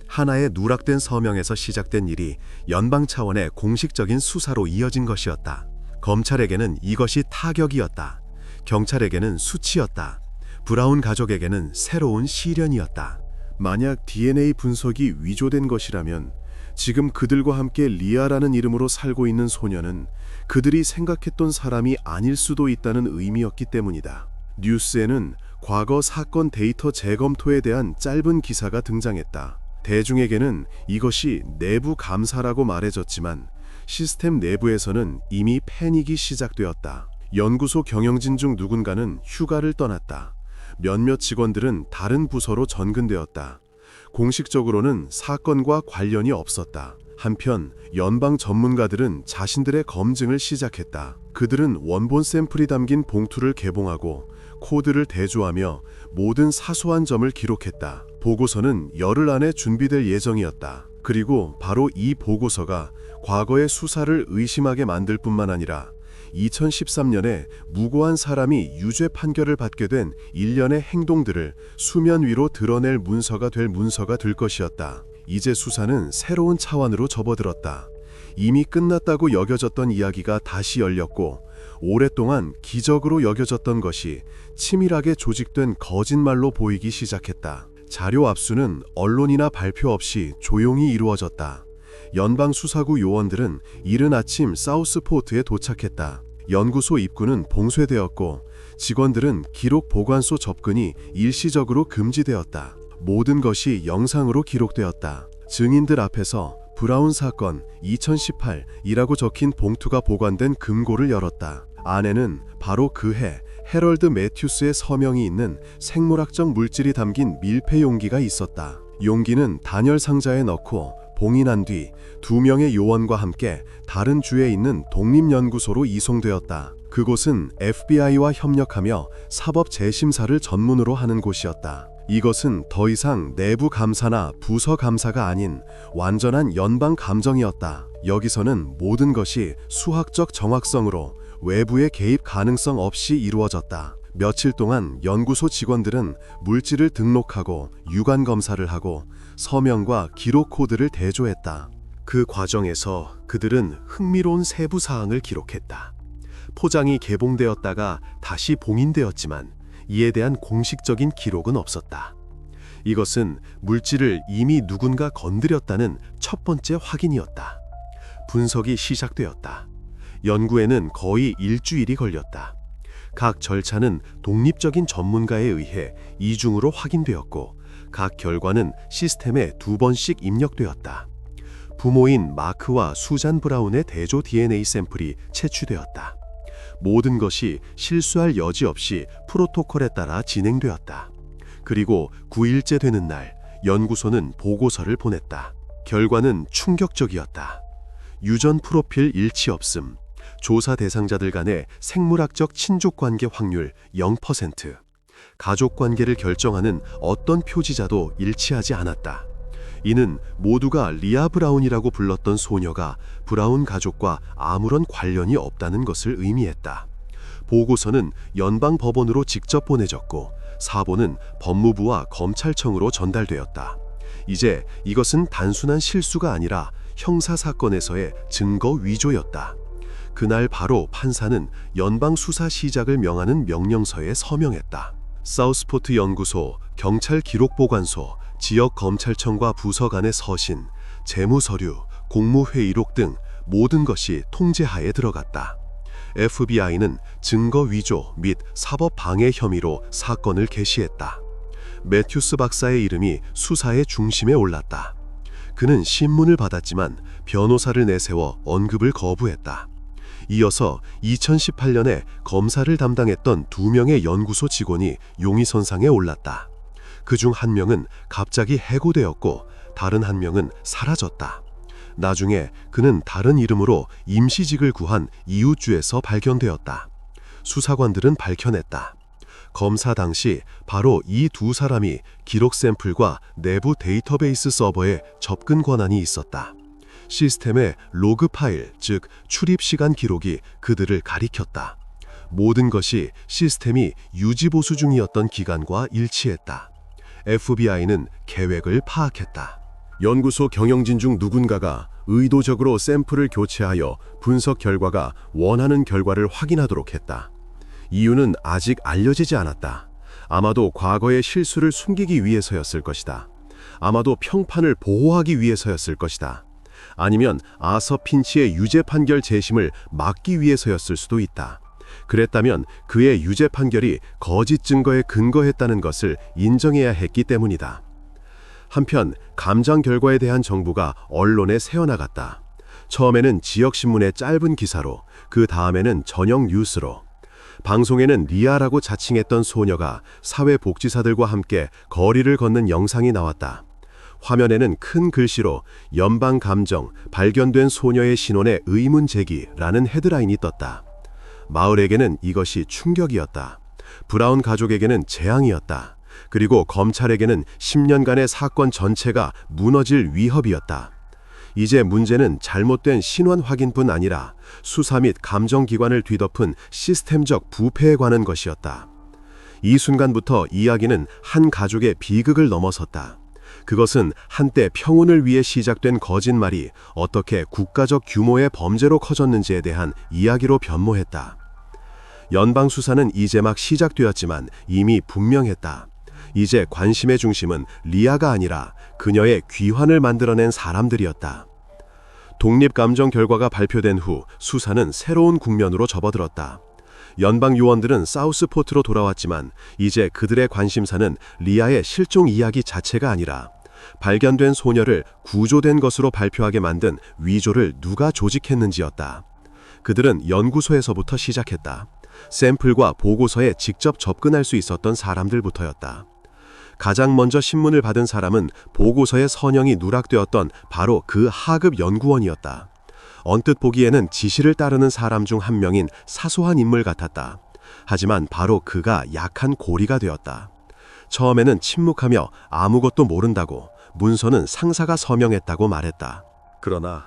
하나의 누락된 서명에서 시작된 일이 연방 차원의 공식적인 수사로 이어진 것이었다. 검찰에게는 이것이 타격이었다. 경찰에게는 수치였다. 브라운 가족에게는 새로운 시련이었다. 만약 DNA 분석이 위조된 것이라면 지금 그들과 함께 리아라는 이름으로 살고 있는 소녀는 그들이 생각했던 사람이 아닐 수도 있다는 의미였기 때문이다. 뉴스에는 과거 사건 데이터 재검토에 대한 짧은 기사가 등장했다. 대중에게는 이것이 내부 감사라고 말해졌지만 시스템 내부에서는 이미 패닉이 시작되었다. 연구소 경영진 중 누군가는 휴가를 떠났다. 몇몇 직원들은 다른 부서로 전근되었다. 공식적으로는 사건과 관련이 없었다. 한편 연방 전문가들은 자신들의 검증을 시작했다. 그들은 원본 샘플이 담긴 봉투를 개봉하고 코드를 대조하며 모든 사소한 점을 기록했다. 보고서는 열흘 안에 준비될 예정이었다. 그리고 바로 이 보고서가 과거의 수사를 의심하게 만들 뿐만 아니라 2013년에 무고한 사람이 유죄 판결을 받게 된 일련의 행동들을 수면 위로 드러낼 문서가 될 것이었다. 이제 수사는 새로운 차원으로 접어들었다. 이미 끝났다고 여겨졌던 이야기가 다시 열렸고 오랫동안 기적으로 여겨졌던 것이 치밀하게 조직된 거짓말로 보이기 시작했다. 자료 압수는 언론이나 발표 없이 조용히 이루어졌다. 연방수사구 요원들은 이른 아침 사우스포트에 도착했다. 연구소 입구는 봉쇄되었고 직원들은 기록 보관소 접근이 일시적으로 금지되었다. 모든 것이 영상으로 기록되었다. 증인들 앞에서 브라운 사건 2018이라고 적힌 봉투가 보관된 금고를 열었다. 안에는 바로 그해 해럴드 매튜스의 서명이 있는 생물학적 물질이 담긴 밀폐 용기가 있었다. 용기는 단열 상자에 넣고 봉인한 뒤 2명의 요원과 함께 다른 주에 있는 독립연구소로 이송되었다. 그곳은 FBI와 협력하며 사법 재심사를 전문으로 하는 곳이었다. 이것은 더 이상 내부 감사나 부서 감사가 아닌 완전한 연방 감정이었다. 여기서는 모든 것이 수학적 정확성으로 외부의 개입 가능성 없이 이루어졌다. 며칠 동안 연구소 직원들은 물질을 등록하고 유관 검사를 하고 서명과 기록 코드를 대조했다. 그 과정에서 그들은 흥미로운 세부 사항을 기록했다. 포장이 개봉되었다가 다시 봉인되었지만 이에 대한 공식적인 기록은 없었다. 이것은 물질을 이미 누군가 건드렸다는 첫 번째 확인이었다. 분석이 시작되었다. 연구에는 거의 일주일이 걸렸다. 각 절차는 독립적인 전문가에 의해 이중으로 확인되었고 각 결과는 시스템에 2번씩 입력되었다. 부모인 마크와 수잔 브라운의 대조 DNA 샘플이 채취되었다. 모든 것이 실수할 여지 없이 프로토콜에 따라 진행되었다. 그리고 9일째 되는 날 연구소는 보고서를 보냈다. 결과는 충격적이었다. 유전 프로필 일치 없음, 조사 대상자들 간의 생물학적 친족관계 확률 0%, 가족관계를 결정하는 어떤 표지자도 일치하지 않았다. 이는 모두가 리아 브라운이라고 불렀던 소녀가 브라운 가족과 아무런 관련이 없다는 것을 의미했다. 보고서는 연방 법원으로 직접 보내졌고 사본은 법무부와 검찰청으로 전달되었다. 이제 이것은 단순한 실수가 아니라 형사사건에서의 증거 위조였다. 그날 바로 판사는 연방 수사 시작을 명하는 명령서에 서명했다. 사우스포트 연구소, 경찰 기록보관소, 지역 검찰청과 부서 간의 서신, 재무서류, 공무회의록 등 모든 것이 통제하에 들어갔다. FBI는 증거 위조 및 사법 방해 혐의로 사건을 개시했다. 매튜스 박사의 이름이 수사의 중심에 올랐다. 그는 신문을 받았지만 변호사를 내세워 언급을 거부했다. 이어서 2018년에 검사를 담당했던 2명의 연구소 직원이 용의선상에 올랐다. 그중 한 명은 갑자기 해고되었고 다른 한 명은 사라졌다. 나중에 그는 다른 이름으로 임시직을 구한 이웃주에서 발견되었다. 수사관들은 밝혀냈다. 검사 당시 바로 이 2사람이 기록 샘플과 내부 데이터베이스 서버에 접근 권한이 있었다. 시스템의 로그 파일, 즉 출입 시간 기록이 그들을 가리켰다. 모든 것이 시스템이 유지보수 중이었던 기간과 일치했다. FBI는 계획을 파악했다. 연구소 경영진 중 누군가가 의도적으로 샘플을 교체하여 분석 결과가 원하는 결과를 확인하도록 했다. 이유는 아직 알려지지 않았다. 아마도 과거의 실수를 숨기기 위해서였을 것이다. 아마도 평판을 보호하기 위해서였을 것이다. 아니면 아서 핀치의 유죄 판결 재심을 막기 위해서였을 수도 있다. 그랬다면 그의 유죄 판결이 거짓 증거에 근거했다는 것을 인정해야 했기 때문이다. 한편 감정 결과에 대한 정보가 언론에 새어나갔다. 처음에는 지역신문의 짧은 기사로, 그 다음에는 전형 뉴스로. 방송에는 리아라고 자칭했던 소녀가 사회복지사들과 함께 거리를 걷는 영상이 나왔다. 화면에는 큰 글씨로 연방감정, 발견된 소녀의 신원에 의문 제기라는 헤드라인이 떴다. 마을에게는 이것이 충격이었다. 브라운 가족에게는 재앙이었다. 그리고 검찰에게는 10년간의 사건 전체가 무너질 위협이었다. 이제 문제는 잘못된 신원 확인뿐 아니라 수사 및 감정기관을 뒤덮은 시스템적 부패에 관한 것이었다. 이 순간부터 이야기는 한 가족의 비극을 넘어섰다. 그것은 한때 평온을 위해 시작된 거짓말이 어떻게 국가적 규모의 범죄로 커졌는지에 대한 이야기로 변모했다. 연방 수사는 이제 막 시작되었지만 이미 분명했다. 이제 관심의 중심은 리아가 아니라 그녀의 귀환을 만들어낸 사람들이었다. 독립감정 결과가 발표된 후 수사는 새로운 국면으로 접어들었다. 연방 요원들은 사우스포트로 돌아왔지만 이제 그들의 관심사는 리아의 실종 이야기 자체가 아니라 발견된 소녀를 구조된 것으로 발표하게 만든 위조를 누가 조직했는지였다. 그들은 연구소에서부터 시작했다. 샘플과 보고서에 직접 접근할 수 있었던 사람들부터였다. 가장 먼저 신문을 받은 사람은 보고서의 선형이 누락되었던 바로 그 하급 연구원이었다. 언뜻 보기에는 지시를 따르는 사람 중 한 명인 사소한 인물 같았다. 하지만 바로 그가 약한 고리가 되었다. 처음에는 침묵하며 아무것도 모른다고, 문서는 상사가 서명했다고 말했다. 그러나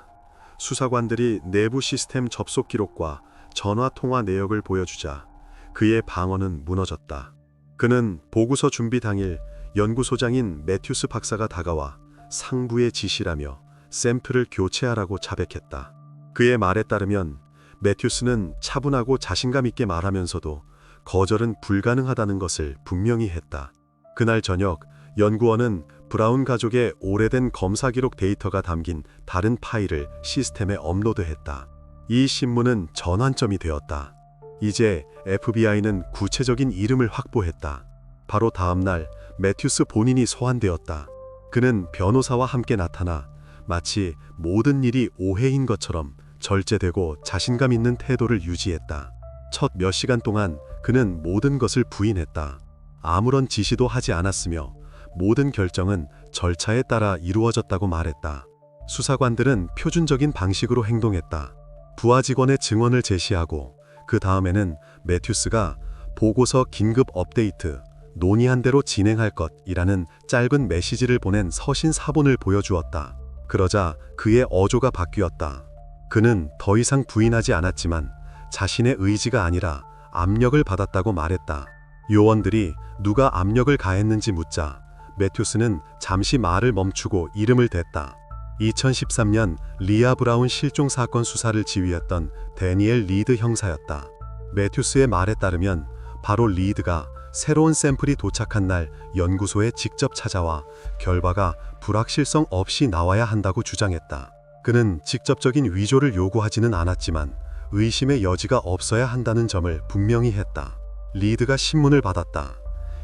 수사관들이 내부 시스템 접속 기록과 전화 통화 내역을 보여주자 그의 방어는 무너졌다. 그는 보고서 준비 당일 연구소장인 매튜스 박사가 다가와 상부의 지시라며 샘플을 교체하라고 자백했다. 그의 말에 따르면 매튜스는 차분하고 자신감 있게 말하면서도 거절은 불가능하다는 것을 분명히 했다. 그날 저녁 연구원은 브라운 가족의 오래된 검사 기록 데이터가 담긴 다른 파일을 시스템에 업로드했다. 이 신문은 전환점이 되었다. 이제 FBI는 구체적인 이름을 확보했다. 바로 다음 날 매튜스 본인이 소환되었다. 그는 변호사와 함께 나타나 마치 모든 일이 오해인 것처럼 절제되고 자신감 있는 태도를 유지했다. 첫 몇 시간 동안 그는 모든 것을 부인했다. 아무런 지시도 하지 않았으며 모든 결정은 절차에 따라 이루어졌다고 말했다. 수사관들은 표준적인 방식으로 행동했다. 부하 직원의 증언을 제시하고 그 다음에는 매튜스가 보고서 긴급 업데이트, 논의한 대로 진행할 것이라는 짧은 메시지를 보낸 서신 사본을 보여주었다. 그러자 그의 어조가 바뀌었다. 그는 더 이상 부인하지 않았지만 자신의 의지가 아니라 압력을 받았다고 말했다. 요원들이 누가 압력을 가했는지 묻자 매튜스는 잠시 말을 멈추고 이름을 댔다. 2013년 리아 브라운 실종 사건 수사를 지휘했던 데니엘 리드 형사였다. 매튜스의 말에 따르면 바로 리드가 새로운 샘플이 도착한 날 연구소에 직접 찾아와 결과가 불확실성 없이 나와야 한다고 주장했다. 그는 직접적인 위조를 요구하지는 않았지만 의심의 여지가 없어야 한다는 점을 분명히 했다. 리드가 신문을 받았다.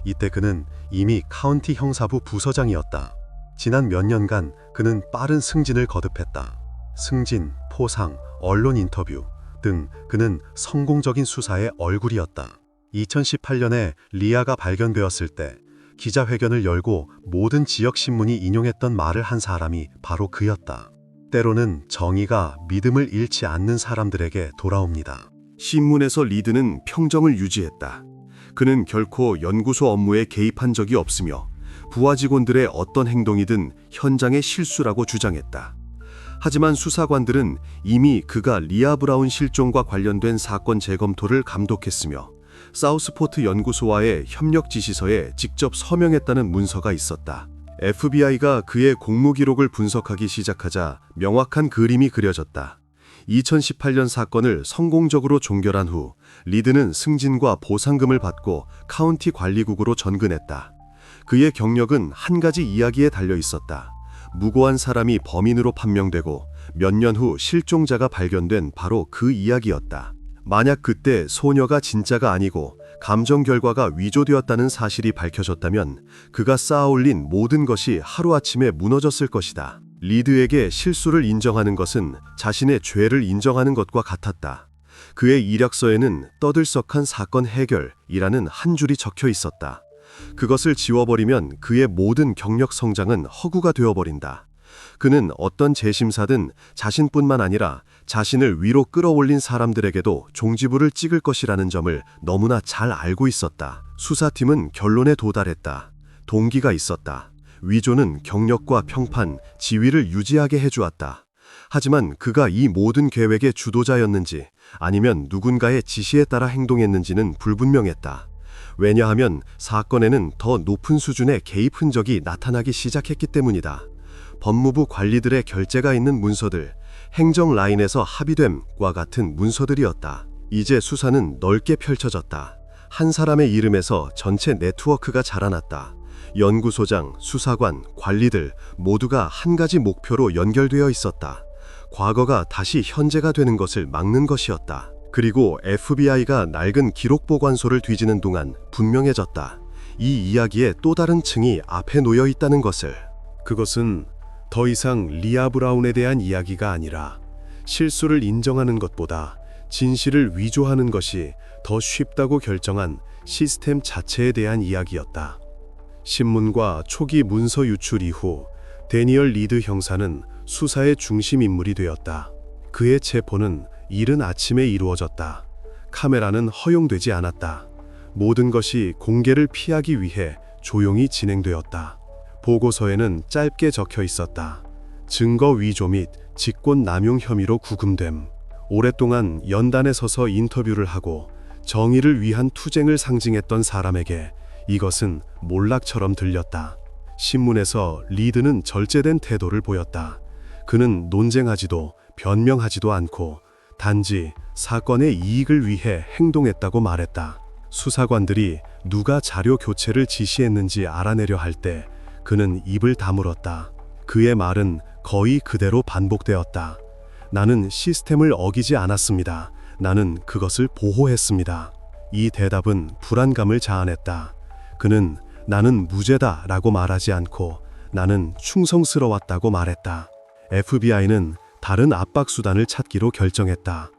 이때 그는 이미 카운티 형사부 부서장이었다. 지난 몇 년간 그는 빠른 승진을 거듭했다. 승진, 포상, 언론 인터뷰 등 그는 성공적인 수사의 얼굴이었다. 2018년에 리아가 발견되었을 때 기자회견을 열고 모든 지역 신문이 인용했던 말을 한 사람이 바로 그였다. 때로는 정의가 믿음을 잃지 않는 사람들에게 돌아옵니다. 신문에서 리드는 평정을 유지했다. 그는 결코 연구소 업무에 개입한 적이 없으며 부하 직원들의 어떤 행동이든 현장의 실수라고 주장했다. 하지만 수사관들은 이미 그가 리아 브라운 실종과 관련된 사건 재검토를 감독했으며 사우스포트 연구소와의 협력 지시서에 직접 서명했다는 문서가 있었다. FBI가 그의 공무 기록을 분석하기 시작하자 명확한 그림이 그려졌다. 2018년 사건을 성공적으로 종결한 후 리드는 승진과 보상금을 받고 카운티 관리국으로 전근했다. 그의 경력은 한 가지 이야기에 달려 있었다. 무고한 사람이 범인으로 판명되고 몇 년 후 실종자가 발견된 바로 그 이야기였다. 만약 그때 소녀가 진짜가 아니고 감정 결과가 위조되었다는 사실이 밝혀졌다면 그가 쌓아올린 모든 것이 하루아침에 무너졌을 것이다. 리드에게 실수를 인정하는 것은 자신의 죄를 인정하는 것과 같았다. 그의 이력서에는 떠들썩한 사건 해결이라는 한 줄이 적혀 있었다. 그것을 지워버리면 그의 모든 경력 성장은 허구가 되어버린다. 그는 어떤 재심사든 자신뿐만 아니라 자신을 위로 끌어올린 사람들에게도 종지부를 찍을 것이라는 점을 너무나 잘 알고 있었다. 수사팀은 결론에 도달했다. 동기가 있었다. 위조는 경력과 평판, 지위를 유지하게 해주었다. 하지만 그가 이 모든 계획의 주도자였는지 아니면 누군가의 지시에 따라 행동했는지는 불분명했다. 왜냐하면 사건에는 더 높은 수준의 개입 흔적이 나타나기 시작했기 때문이다. 법무부 관리들의 결재가 있는 문서들, 행정 라인에서 합의됨과 같은 문서들이었다. 이제 수사는 넓게 펼쳐졌다. 한 사람의 이름에서 전체 네트워크가 자라났다. 연구소장, 수사관, 관리들 모두가 한 가지 목표로 연결되어 있었다. 과거가 다시 현재가 되는 것을 막는 것이었다. 그리고 FBI가 낡은 기록 보관소를 뒤지는 동안 분명해졌다. 이 이야기의 또 다른 층이 앞에 놓여 있다는 것을. 그것은 더 이상 리아 브라운에 대한 이야기가 아니라 실수를 인정하는 것보다 진실을 위조하는 것이 더 쉽다고 결정한 시스템 자체에 대한 이야기였다. 신문과 초기 문서 유출 이후 데니얼 리드 형사는 수사의 중심 인물이 되었다. 그의 체포는 이른 아침에 이루어졌다. 카메라는 허용되지 않았다. 모든 것이 공개를 피하기 위해 조용히 진행되었다. 보고서에는 짧게 적혀 있었다. 증거 위조 및 직권 남용 혐의로 구금됨. 오랫동안 연단에 서서 인터뷰를 하고 정의를 위한 투쟁을 상징했던 사람에게 이것은 몰락처럼 들렸다. 신문에서 리드는 절제된 태도를 보였다. 그는 논쟁하지도 변명하지도 않고 단지 사건의 이익을 위해 행동했다고 말했다. 수사관들이 누가 자료 교체를 지시했는지 알아내려 할 때 그는 입을 다물었다. 그의 말은 거의 그대로 반복되었다. 나는 시스템을 어기지 않았습니다. 나는 그것을 보호했습니다. 이 대답은 불안감을 자아냈다. 그는 나는 무죄다 라고 말하지 않고 나는 충성스러웠다고 말했다. FBI는 다른 압박 수단을 찾기로 결정했다.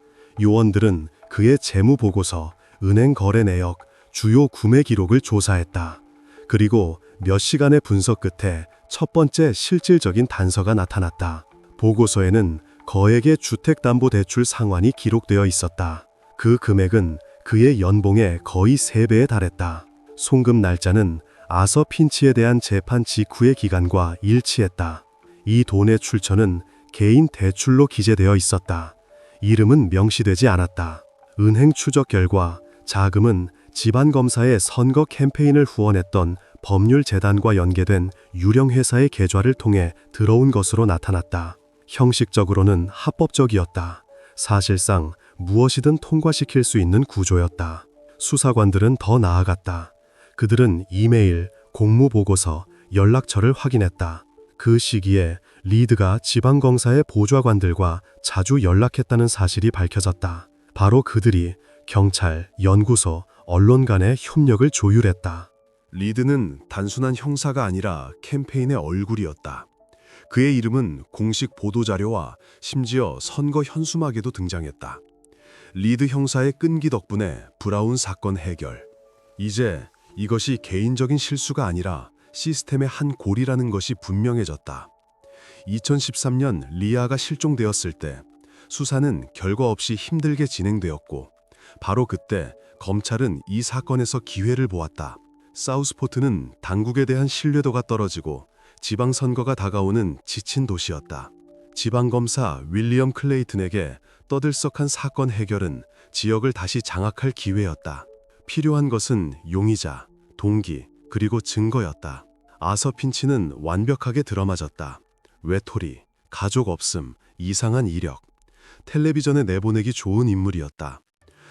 요원들은 그의 재무 보고서, 은행 거래 내역, 주요 구매 기록을 조사했다. 그리고 몇 시간의 분석 끝에 첫 번째 실질적인 단서가 나타났다. 보고서에는 거액의 주택담보대출 상환이 기록되어 있었다. 그 금액은 그의 연봉의 거의 3배에 달했다. 송금 날짜는 아서 핀치에 대한 재판 직후의 기간과 일치했다. 이 돈의 출처는 개인 대출로 기재되어 있었다. 이름은 명시되지 않았다. 은행 추적 결과 자금은 지방검사의 선거 캠페인을 후원했던 법률재단과 연계된 유령 회사의 계좌를 통해 들어온 것으로 나타났다. 형식적으로는 합법적이었다. 사실상 무엇이든 통과시킬 수 있는 구조였다. 수사관들은 더 나아갔다. 그들은 이메일, 공무보고서, 연락처를 확인했다. 그 시기에 리드가 지방검사의 보좌관들과 자주 연락했다는 사실이 밝혀졌다. 바로 그들이 경찰, 연구소, 언론 간의 협력을 조율했다. 리드는 단순한 형사가 아니라 캠페인의 얼굴이었다. 그의 이름은 공식 보도자료와 심지어 선거 현수막에도 등장했다. 리드 형사의 끈기 덕분에 브라운 사건 해결. 이제 이것이 개인적인 실수가 아니라 시스템의 한 골이라는 것이 분명해졌다. 2013년 리아가 실종되었을 때 수사는 결과 없이 힘들게 진행되었고 바로 그때 검찰은 이 사건에서 기회를 보았다. 사우스포트는 당국에 대한 신뢰도가 떨어지고 지방선거가 다가오는 지친 도시였다. 지방검사 윌리엄 클레이튼에게 떠들썩한 사건 해결은 지역을 다시 장악할 기회였다. 필요한 것은 용의자, 동기, 그리고 증거였다. 아서 핀치는 완벽하게 들어맞았다. 외톨이, 가족 없음, 이상한 이력. 텔레비전에 내보내기 좋은 인물이었다.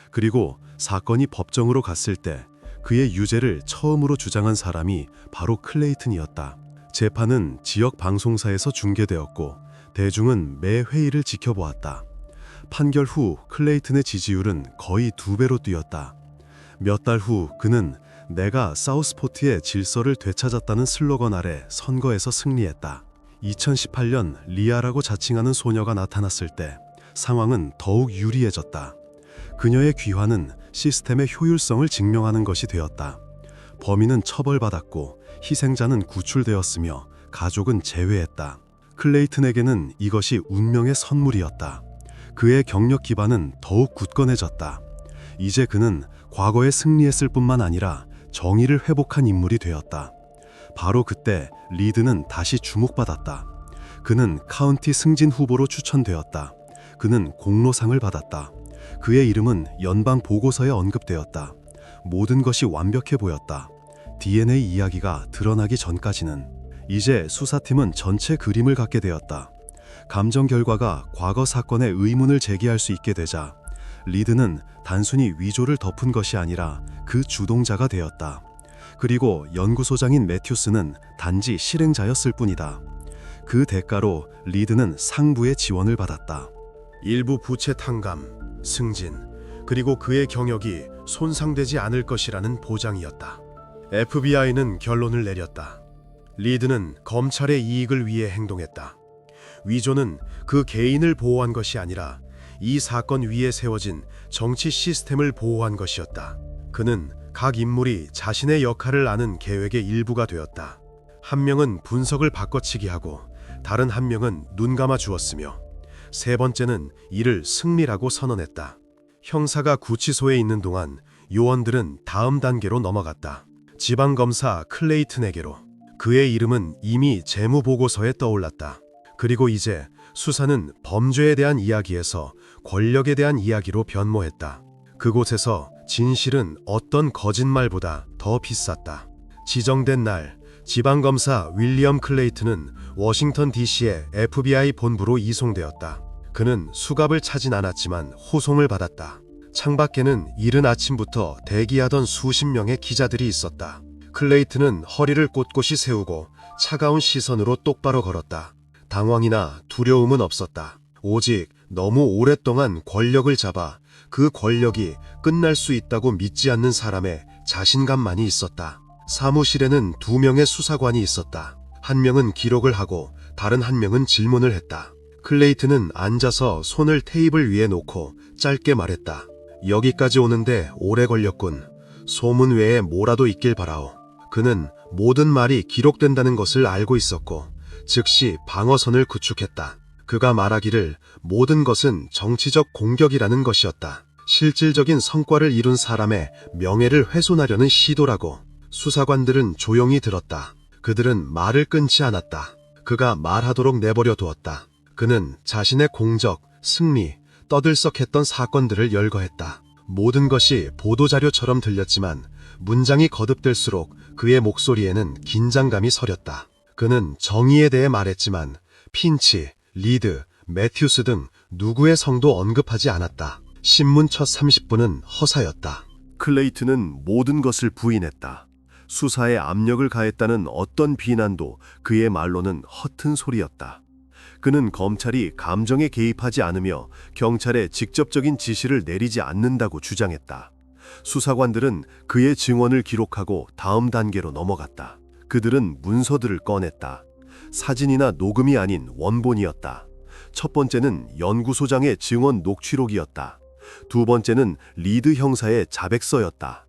그리고 사건이 법정으로 갔을 때 그의 유죄를 처음으로 주장한 사람이 바로 클레이튼이었다. 재판은 지역 방송사에서 중계되었고 대중은 매 회의를 지켜보았다. 판결 후 클레이튼의 지지율은 거의 2배로 뛰었다. 몇 달 후 그는 내가 사우스포트의 질서를 되찾았다는 슬로건 아래 선거에서 승리했다. 2018년 리아라고 자칭하는 소녀가 나타났을 때 상황은 더욱 유리해졌다. 그녀의 귀환은 시스템의 효율성을 증명하는 것이 되었다. 범인은 처벌받았고 희생자는 구출되었으며 가족은 재회했다. 클레이튼에게는 이것이 운명의 선물이었다. 그의 경력 기반은 더욱 굳건해졌다. 이제 그는 과거에 승리했을 뿐만 아니라 정의를 회복한 인물이 되었다. 바로 그때 리드는 다시 주목받았다. 그는 카운티 승진 후보로 추천되었다. 그는 공로상을 받았다. 그의 이름은 연방 보고서에 언급되었다. 모든 것이 완벽해 보였다. DNA 이야기가 드러나기 전까지는. 이제 수사팀은 전체 그림을 갖게 되었다. 감정 결과가 과거 사건의 의문을 제기할 수 있게 되자 리드는 단순히 위조를 덮은 것이 아니라 그 주동자가 되었다. 그리고 연구소장인 매튜스는 단지 실행자였을 뿐이다. 그 대가로 리드는 상부의 지원을 받았다. 일부 부채 탕감, 승진, 그리고 그의 경력이 손상되지 않을 것이라는 보장이었다. FBI는 결론을 내렸다. 리드는 검찰의 이익을 위해 행동했다. 위조는 그 개인을 보호한 것이 아니라 이 사건 위에 세워진 정치 시스템을 보호한 것이었다. 그는 각 인물이 자신의 역할을 아는 계획의 일부가 되었다. 한 명은 분석을 바꿔치기 하고 다른 한 명은 눈 감아 주었으며 세 번째는 이를 승리라고 선언했다. 형사가 구치소에 있는 동안 요원들은 다음 단계로 넘어갔다. 지방검사 클레이튼에게로. 그의 이름은 이미 재무보고서에 떠올랐다. 그리고 이제 수사는 범죄에 대한 이야기에서 권력에 대한 이야기로 변모했다. 그곳에서 진실은 어떤 거짓말보다 더 비쌌다. 지정된 날, 지방검사 윌리엄 클레이튼은 워싱턴 DC의 FBI 본부로 이송되었다. 그는 수갑을 차진 않았지만 호송을 받았다. 창밖에는 이른 아침부터 대기하던 수십 명의 기자들이 있었다. 클레이튼은 허리를 꼿꼿이 세우고 차가운 시선으로 똑바로 걸었다. 당황이나 두려움은 없었다. 오직 너무 오랫동안 권력을 잡아 그 권력이 끝날 수 있다고 믿지 않는 사람의 자신감만이 있었다. 사무실에는 2명의 수사관이 있었다. 한 명은 기록을 하고 다른 한 명은 질문을 했다. 클레이튼은 앉아서 손을 테이블 위에 놓고 짧게 말했다. 여기까지 오는데 오래 걸렸군. 소문 외에 뭐라도 있길 바라오. 그는 모든 말이 기록된다는 것을 알고 있었고 즉시 방어선을 구축했다. 그가 말하기를 모든 것은 정치적 공격이라는 것이었다. 실질적인 성과를 이룬 사람의 명예를 훼손하려는 시도라고. 수사관들은 조용히 들었다. 그들은 말을 끊지 않았다. 그가 말하도록 내버려 두었다. 그는 자신의 공적, 승리, 떠들썩했던 사건들을 열거했다. 모든 것이 보도자료처럼 들렸지만 문장이 거듭될수록 그의 목소리에는 긴장감이 서렸다. 그는 정의에 대해 말했지만 핀치, 리드, 매튜스 등 누구의 성도 언급하지 않았다. 신문 첫 30분은 허사였다. 클레이튼은 모든 것을 부인했다. 수사에 압력을 가했다는 어떤 비난도 그의 말로는 허튼 소리였다. 그는 검찰이 감정에 개입하지 않으며 경찰에 직접적인 지시를 내리지 않는다고 주장했다. 수사관들은 그의 증언을 기록하고 다음 단계로 넘어갔다. 그들은 문서들을 꺼냈다. 사진이나 녹음이 아닌 원본이었다. 첫 번째는 연구소장의 증언 녹취록이었다. 두 번째는 리드 형사의 자백서였다.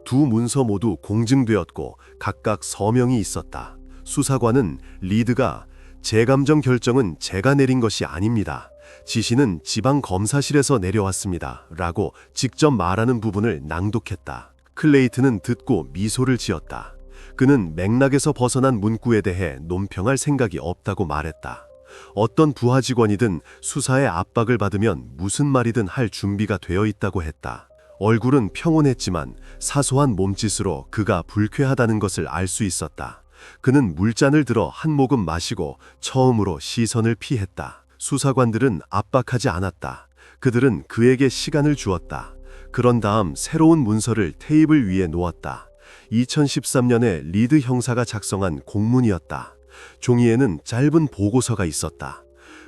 두 문서 모두 공증되었고 각각 서명이 있었다. 수사관은 리드가 제 감정 결정은 제가 내린 것이 아닙니다. 지시는 지방검사실에서 내려왔습니다. 라고 직접 말하는 부분을 낭독했다. 클레이튼은 듣고 미소를 지었다. 그는 맥락에서 벗어난 문구에 대해 논평할 생각이 없다고 말했다. 어떤 부하 직원이든 수사의 압박을 받으면 무슨 말이든 할 준비가 되어 있다고 했다. 얼굴은 평온했지만 사소한 몸짓으로 그가 불쾌하다는 것을 알 수 있었다. 그는 물잔을 들어 한 모금 마시고 처음으로 시선을 피했다. 수사관들은 압박하지 않았다. 그들은 그에게 시간을 주었다. 그런 다음 새로운 문서를 테이블 위에 놓았다. 2013년에 리드 형사가 작성한 공문이었다. 종이에는 짧은 보고서가 있었다.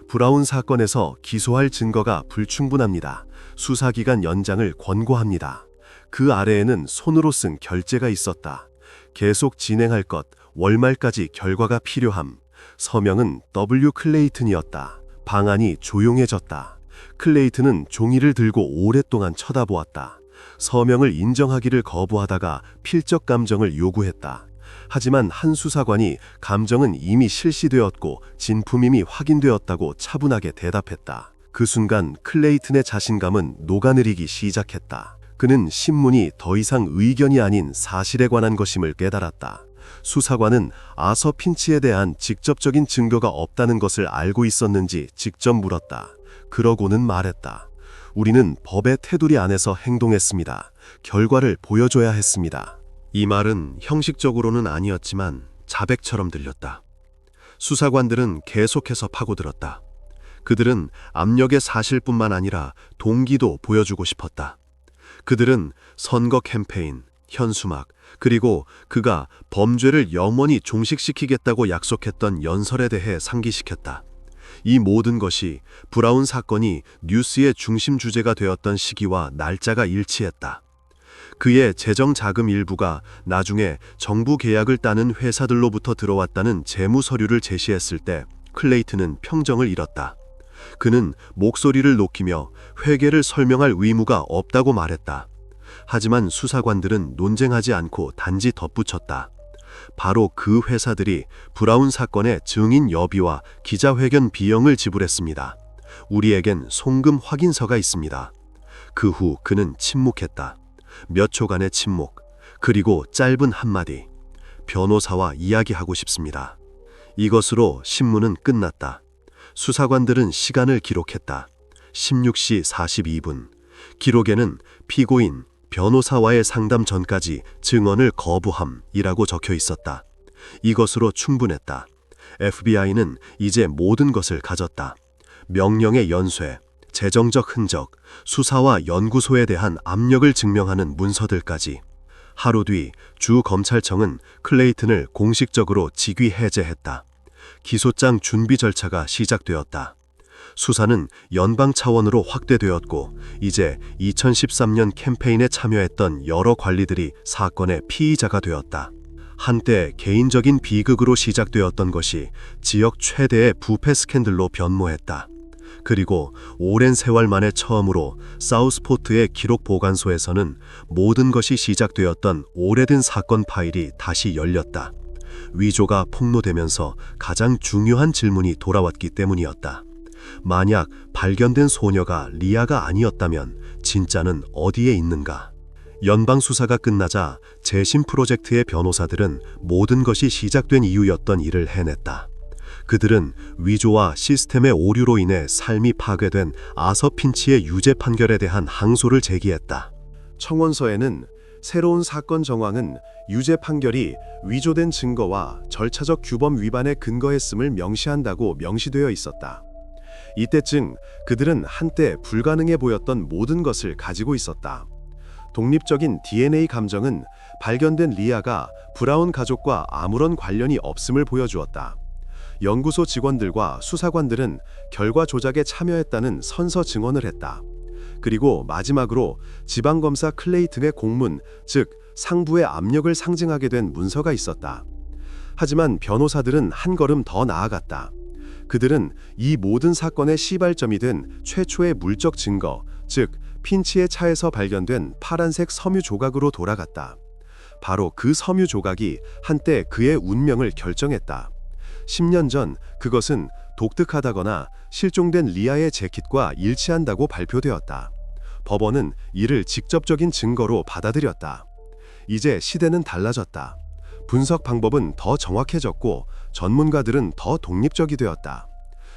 브라운 사건에서 기소할 증거가 불충분합니다. 수사기간 연장을 권고합니다. 그 아래에는 손으로 쓴 결재가 있었다. 계속 진행할 것, 월말까지 결과가 필요함. 서명은 W. 클레이튼이었다. 방안이 조용해졌다. 클레이튼은 종이를 들고 오랫동안 쳐다보았다. 서명을 인정하기를 거부하다가 필적 감정을 요구했다. 하지만 한 수사관이 감정은 이미 실시되었고 진품임이 확인되었다고 차분하게 대답했다. 그 순간 클레이튼의 자신감은 녹아내리기 시작했다. 그는 신문이 더 이상 의견이 아닌 사실에 관한 것임을 깨달았다. 수사관은 아서 핀치에 대한 직접적인 증거가 없다는 것을 알고 있었는지 직접 물었다. 그러고는 말했다. 우리는 법의 테두리 안에서 행동했습니다. 결과를 보여줘야 했습니다. 이 말은 형식적으로는 아니었지만 자백처럼 들렸다. 수사관들은 계속해서 파고들었다. 그들은 압력의 사실뿐만 아니라 동기도 보여주고 싶었다. 그들은 선거 캠페인, 현수막, 그리고 그가 범죄를 영원히 종식시키겠다고 약속했던 연설에 대해 상기시켰다. 이 모든 것이 브라운 사건이 뉴스의 중심 주제가 되었던 시기와 날짜가 일치했다. 그의 재정 자금 일부가 나중에 정부 계약을 따는 회사들로부터 들어왔다는 재무 서류를 제시했을 때 클레이튼은 평정을 잃었다. 그는 목소리를 높이며 회계를 설명할 의무가 없다고 말했다. 하지만 수사관들은 논쟁하지 않고 단지 덧붙였다. 바로 그 회사들이 브라운 사건의 증인 여비와 기자회견 비용을 지불했습니다. 우리에겐 송금 확인서가 있습니다. 그 후 그는 침묵했다. 몇 초간의 침묵, 그리고 짧은 한마디. 변호사와 이야기하고 싶습니다. 이것으로 신문은 끝났다. 수사관들은 시간을 기록했다. 16시 42분. 기록에는 피고인, 변호사와의 상담 전까지 증언을 거부함이라고 적혀 있었다. 이것으로 충분했다. FBI는 이제 모든 것을 가졌다. 명령의 연쇄, 재정적 흔적, 수사와 연구소에 대한 압력을 증명하는 문서들까지. 하루 뒤 주 검찰청은 클레이튼을 공식적으로 직위 해제했다. 기소장 준비 절차가 시작되었다. 수사는 연방 차원으로 확대되었고 이제 2013년 캠페인에 참여했던 여러 관리들이 사건의 피의자가 되었다. 한때 개인적인 비극으로 시작되었던 것이 지역 최대의 부패 스캔들로 변모했다. 그리고 오랜 세월 만에 처음으로 사우스포트의 기록 보관소에서는 모든 것이 시작되었던 오래된 사건 파일이 다시 열렸다. 위조가 폭로되면서 가장 중요한 질문이 돌아왔기 때문이었다. 만약 발견된 소녀가 리아가 아니었다면 진짜는 어디에 있는가? 연방 수사가 끝나자 재심 프로젝트의 변호사들은 모든 것이 시작된 이유였던 일을 해냈다. 그들은 위조와 시스템의 오류로 인해 삶이 파괴된 아서 핀치의 유죄 판결에 대한 항소를 제기했다. 청원서에는 새로운 사건 정황은 유죄 판결이 위조된 증거와 절차적 규범 위반에 근거했음을 명시한다고 명시되어 있었다. 이때쯤 그들은 한때 불가능해 보였던 모든 것을 가지고 있었다. 독립적인 DNA 감정은 발견된 리아가 브라운 가족과 아무런 관련이 없음을 보여주었다. 연구소 직원들과 수사관들은 결과 조작에 참여했다는 선서 증언을 했다. 그리고 마지막으로 지방검사 클레이튼의 공문, 즉 상부의 압력을 상징하게 된 문서가 있었다. 하지만 변호사들은 한 걸음 더 나아갔다. 그들은 이 모든 사건의 시발점이 된 최초의 물적 증거, 즉 핀치의 차에서 발견된 파란색 섬유 조각으로 돌아갔다. 바로 그 섬유 조각이 한때 그의 운명을 결정했다. 10년 전 그것은 독특하다거나 실종된 리아의 재킷과 일치한다고 발표되었다. 법원은 이를 직접적인 증거로 받아들였다. 이제 시대는 달라졌다. 분석 방법은 더 정확해졌고 전문가들은 더 독립적이 되었다.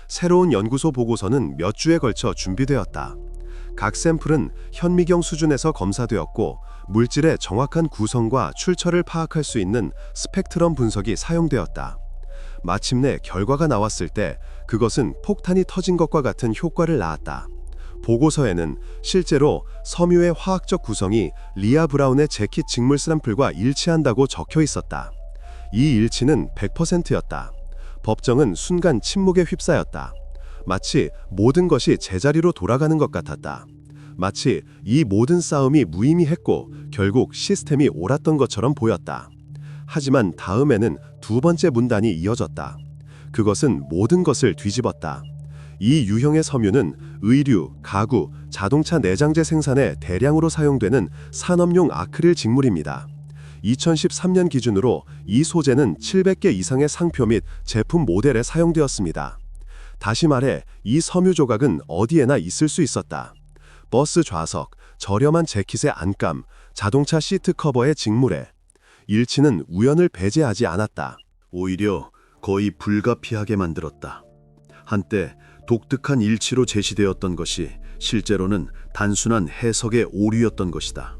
새로운 연구소 보고서는 몇 주에 걸쳐 준비되었다. 각 샘플은 현미경 수준에서 검사되었고 물질의 정확한 구성과 출처를 파악할 수 있는 스펙트럼 분석이 사용되었다. 마침내 결과가 나왔을 때 그것은 폭탄이 터진 것과 같은 효과를 낳았다. 보고서에는 실제로 섬유의 화학적 구성이 리아 브라운의 재킷 직물 샘플과 일치한다고 적혀 있었다. 이 일치는 100%였다. 법정은 순간 침묵에 휩싸였다. 마치 모든 것이 제자리로 돌아가는 것 같았다. 마치 이 모든 싸움이 무의미했고 결국 시스템이 옳았던 것처럼 보였다. 하지만 다음에는 두 번째 문단이 이어졌다. 그것은 모든 것을 뒤집었다. 이 유형의 섬유는 의류, 가구, 자동차 내장재 생산에 대량으로 사용되는 산업용 아크릴 직물입니다. 2013년 기준으로 이 소재는 700개 이상의 상표 및 제품 모델에 사용되었습니다. 다시 말해 이 섬유 조각은 어디에나 있을 수 있었다. 버스 좌석, 저렴한 재킷의 안감, 자동차 시트 커버의 직물에. 일치는 우연을 배제하지 않았다. 오히려 거의 불가피하게 만들었다. 한때 독특한 일치로 제시되었던 것이 실제로는 단순한 해석의 오류였던 것이다.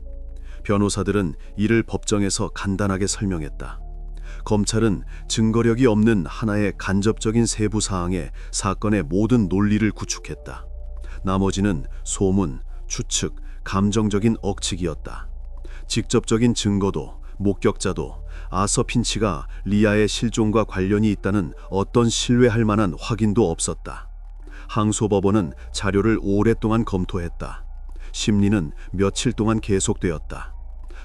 변호사들은 이를 법정에서 간단하게 설명했다. 검찰은 증거력이 없는 하나의 간접적인 세부 사항에 사건의 모든 논리를 구축했다. 나머지는 소문, 추측, 감정적인 억측이었다. 직접적인 증거도 목격자도 아서 핀치가 리아의 실종과 관련이 있다는 어떤 신뢰할 만한 확인도 없었다. 항소법원은 자료를 오랫동안 검토했다. 심리는 며칠 동안 계속되었다.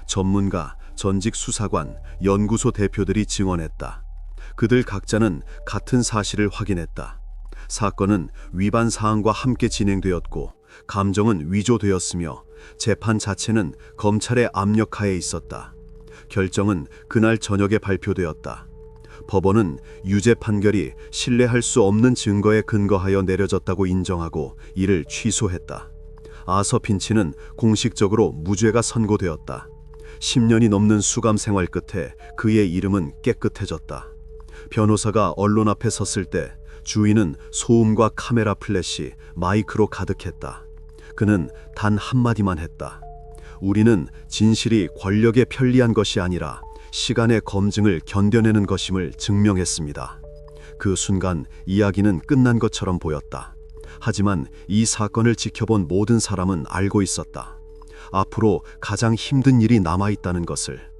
전문가, 전직 수사관, 연구소 대표들이 증언했다. 그들 각자는 같은 사실을 확인했다. 사건은 위반 사항과 함께 진행되었고 감정은 위조되었으며 재판 자체는 검찰의 압력하에 있었다. 결정은 그날 저녁에 발표되었다. 법원은 유죄 판결이 신뢰할 수 없는 증거에 근거하여 내려졌다고 인정하고 이를 취소했다. 아서 핀치는 공식적으로 무죄가 선고되었다. 10년이 넘는 수감 생활 끝에 그의 이름은 깨끗해졌다. 변호사가 언론 앞에 섰을 때 주위는 소음과 카메라 플래시, 마이크로 가득했다. 그는 단 한마디만 했다. 우리는 진실이 권력에 편리한 것이 아니라 시간의 검증을 견뎌내는 것임을 증명했습니다. 그 순간 이야기는 끝난 것처럼 보였다. 하지만 이 사건을 지켜본 모든 사람은 알고 있었다. 앞으로 가장 힘든 일이 남아있다는 것을.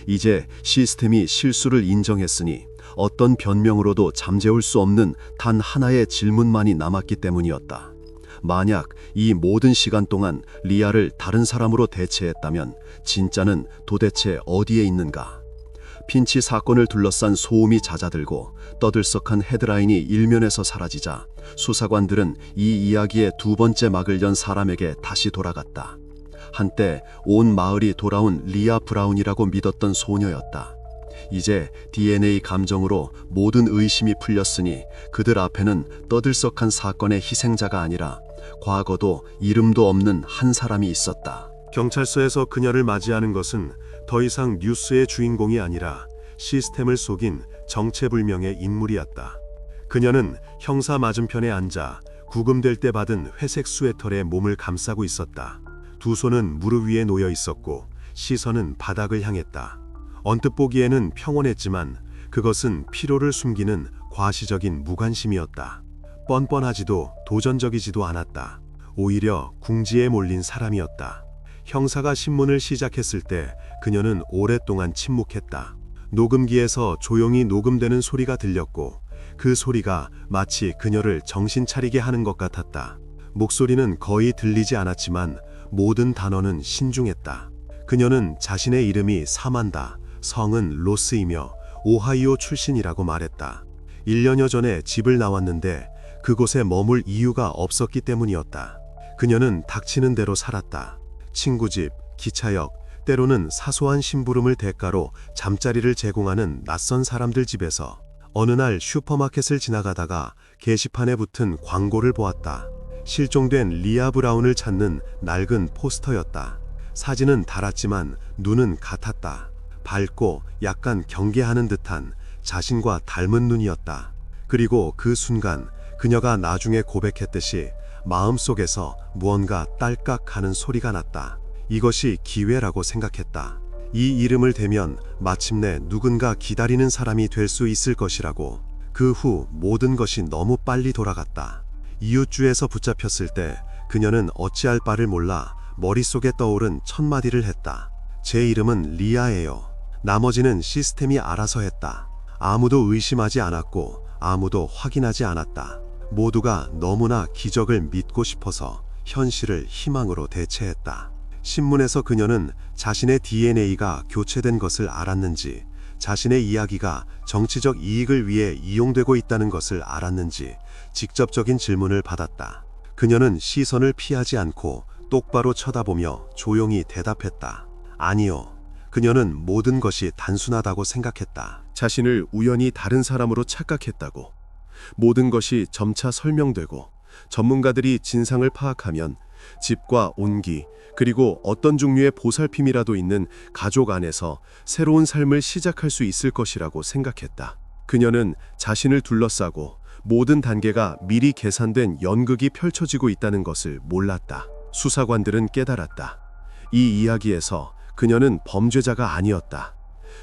이제 시스템이 실수를 인정했으니 어떤 변명으로도 잠재울 수 없는 단 하나의 질문만이 남았기 때문이었다. 만약 이 모든 시간 동안 리아를 다른 사람으로 대체했다면 진짜는 도대체 어디에 있는가? 핀치 사건을 둘러싼 소음이 잦아들고 떠들썩한 헤드라인이 일면에서 사라지자 수사관들은 이 이야기의 두 번째 막을 연 사람에게 다시 돌아갔다. 한때 온 마을이 돌아온 리아 브라운이라고 믿었던 소녀였다. 이제 DNA 감정으로 모든 의심이 풀렸으니 그들 앞에는 떠들썩한 사건의 희생자가 아니라 과거도 이름도 없는 한 사람이 있었다. 경찰서에서 그녀를 맞이하는 것은 더 이상 뉴스의 주인공이 아니라 시스템을 속인 정체불명의 인물이었다. 그녀는 형사 맞은편에 앉아 구금될 때 받은 회색 스웨터에 몸을 감싸고 있었다. 두 손은 무릎 위에 놓여 있었고 시선은 바닥을 향했다. 언뜻 보기에는 평온했지만 그것은 피로를 숨기는 과시적인 무관심이었다. 뻔뻔하지도 도전적이지도 않았다. 오히려 궁지에 몰린 사람이었다. 형사가 신문을 시작했을 때 그녀는 오랫동안 침묵했다. 녹음기에서 조용히 녹음되는 소리가 들렸고 그 소리가 마치 그녀를 정신 차리게 하는 것 같았다. 목소리는 거의 들리지 않았지만 모든 단어는 신중했다. 그녀는 자신의 이름이 사만다, 성은 로스이며 오하이오 출신이라고 말했다. 1년여 전에 집을 나왔는데 그곳에 머물 이유가 없었기 때문이었다. 그녀는 닥치는 대로 살았다. 친구 집, 기차역, 때로는 사소한 심부름을 대가로 잠자리를 제공하는 낯선 사람들 집에서 어느 날 슈퍼마켓을 지나가다가 게시판에 붙은 광고를 보았다. 실종된 리아 브라운을 찾는 낡은 포스터였다. 사진은 달았지만 눈은 같았다. 밝고 약간 경계하는 듯한 자신과 닮은 눈이었다. 그리고 그 순간 그녀가 나중에 고백했듯이 마음속에서 무언가 딸깍하는 소리가 났다. 이것이 기회라고 생각했다. 이 이름을 대면 마침내 누군가 기다리는 사람이 될 수 있을 것이라고. 그 후 모든 것이 너무 빨리 돌아갔다. 이웃주에서 붙잡혔을 때 그녀는 어찌할 바를 몰라 머릿속에 떠오른 첫 마디를 했다. 제 이름은 리아예요. 나머지는 시스템이 알아서 했다. 아무도 의심하지 않았고 아무도 확인하지 않았다. 모두가 너무나 기적을 믿고 싶어서 현실을 희망으로 대체했다. 신문에서 그녀는 자신의 DNA가 교체된 것을 알았는지, 자신의 이야기가 정치적 이익을 위해 이용되고 있다는 것을 알았는지 직접적인 질문을 받았다. 그녀는 시선을 피하지 않고 똑바로 쳐다보며 조용히 대답했다. 아니요. 그녀는 모든 것이 단순하다고 생각했다. 자신을 우연히 다른 사람으로 착각했다고. 모든 것이 점차 설명되고 전문가들이 진상을 파악하면 집과 온기, 그리고 어떤 종류의 보살핌이라도 있는 가족 안에서 새로운 삶을 시작할 수 있을 것이라고 생각했다. 그녀는 자신을 둘러싸고 모든 단계가 미리 계산된 연극이 펼쳐지고 있다는 것을 몰랐다. 수사관들은 깨달았다. 이 이야기에서 그녀는 범죄자가 아니었다.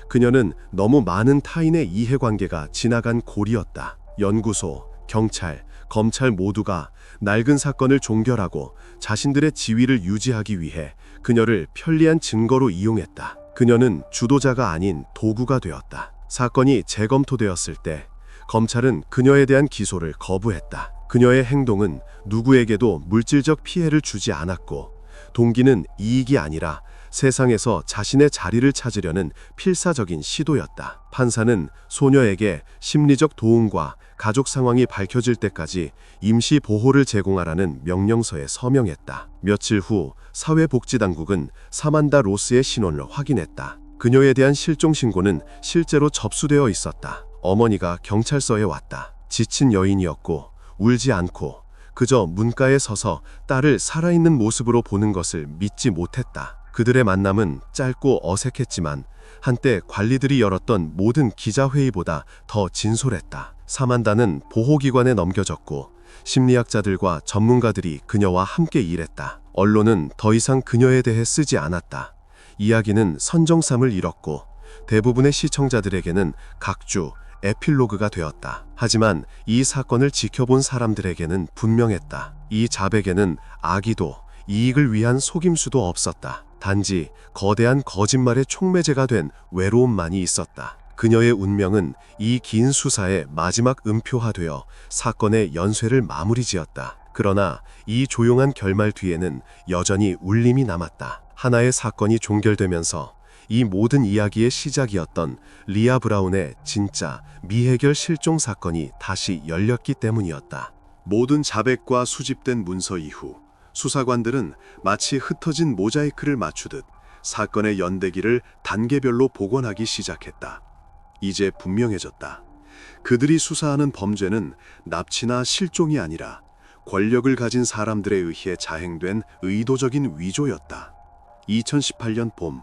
그녀는 너무 많은 타인의 이해관계가 지나간 골이었다. 연구소, 경찰, 검찰 모두가 낡은 사건을 종결하고 자신들의 지위를 유지하기 위해 그녀를 편리한 증거로 이용했다. 그녀는 주도자가 아닌 도구가 되었다. 사건이 재검토되었을 때 검찰은 그녀에 대한 기소를 거부했다. 그녀의 행동은 누구에게도 물질적 피해를 주지 않았고, 동기는 이익이 아니라 세상에서 자신의 자리를 찾으려는 필사적인 시도였다. 판사는 소녀에게 심리적 도움과 가족 상황이 밝혀질 때까지 임시 보호를 제공하라는 명령서에 서명했다. 며칠 후 사회복지당국은 사만다 로스의 신원을 확인했다. 그녀에 대한 실종 신고는 실제로 접수되어 있었다. 어머니가 경찰서에 왔다. 지친 여인이었고 울지 않고 그저 문가에 서서 딸을 살아있는 모습으로 보는 것을 믿지 못했다. 그들의 만남은 짧고 어색했지만 한때 관리들이 열었던 모든 기자회의보다 더 진솔했다. 사만다는 보호기관에 넘겨졌고 심리학자들과 전문가들이 그녀와 함께 일했다. 언론은 더 이상 그녀에 대해 쓰지 않았다. 이야기는 선정성을 잃었고 대부분의 시청자들에게는 각주, 에필로그가 되었다. 하지만 이 사건을 지켜본 사람들에게는 분명했다. 이 자백에는 악의도, 이익을 위한 속임수도 없었다. 단지 거대한 거짓말의 촉매제가 된 외로움만이 있었다. 그녀의 운명은 이 긴 수사의 마지막 음표화되어 사건의 연쇄를 마무리지었다. 그러나 이 조용한 결말 뒤에는 여전히 울림이 남았다. 하나의 사건이 종결되면서 이 모든 이야기의 시작이었던 리아 브라운의 진짜 미해결 실종 사건이 다시 열렸기 때문이었다. 모든 자백과 수집된 문서 이후 수사관들은 마치 흩어진 모자이크를 맞추듯 사건의 연대기를 단계별로 복원하기 시작했다. 이제 분명해졌다. 그들이 수사하는 범죄는 납치나 실종이 아니라 권력을 가진 사람들에 의해 자행된 의도적인 위조였다. 2018년 봄,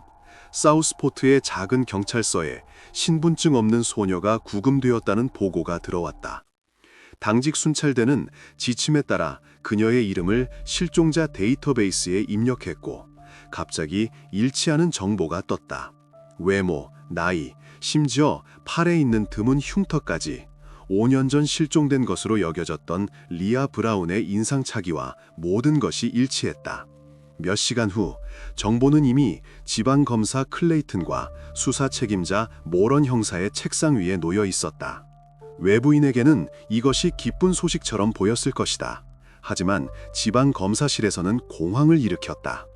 사우스포트의 작은 경찰서에 신분증 없는 소녀가 구금되었다는 보고가 들어왔다. 당직 순찰대는 지침에 따라 그녀의 이름을 실종자 데이터베이스에 입력했고 갑자기 일치하는 정보가 떴다. 외모, 나이, 심지어 팔에 있는 드문 흉터까지 5년 전 실종된 것으로 여겨졌던 리아 브라운의 인상착의와 모든 것이 일치했다. 몇 시간 후 정보는 이미 지방검사 클레이튼과 수사 책임자 모런 형사의 책상 위에 놓여 있었다. 외부인에게는 이것이 기쁜 소식처럼 보였을 것이다. 하지만 지방검사실에서는 공황을 일으켰다.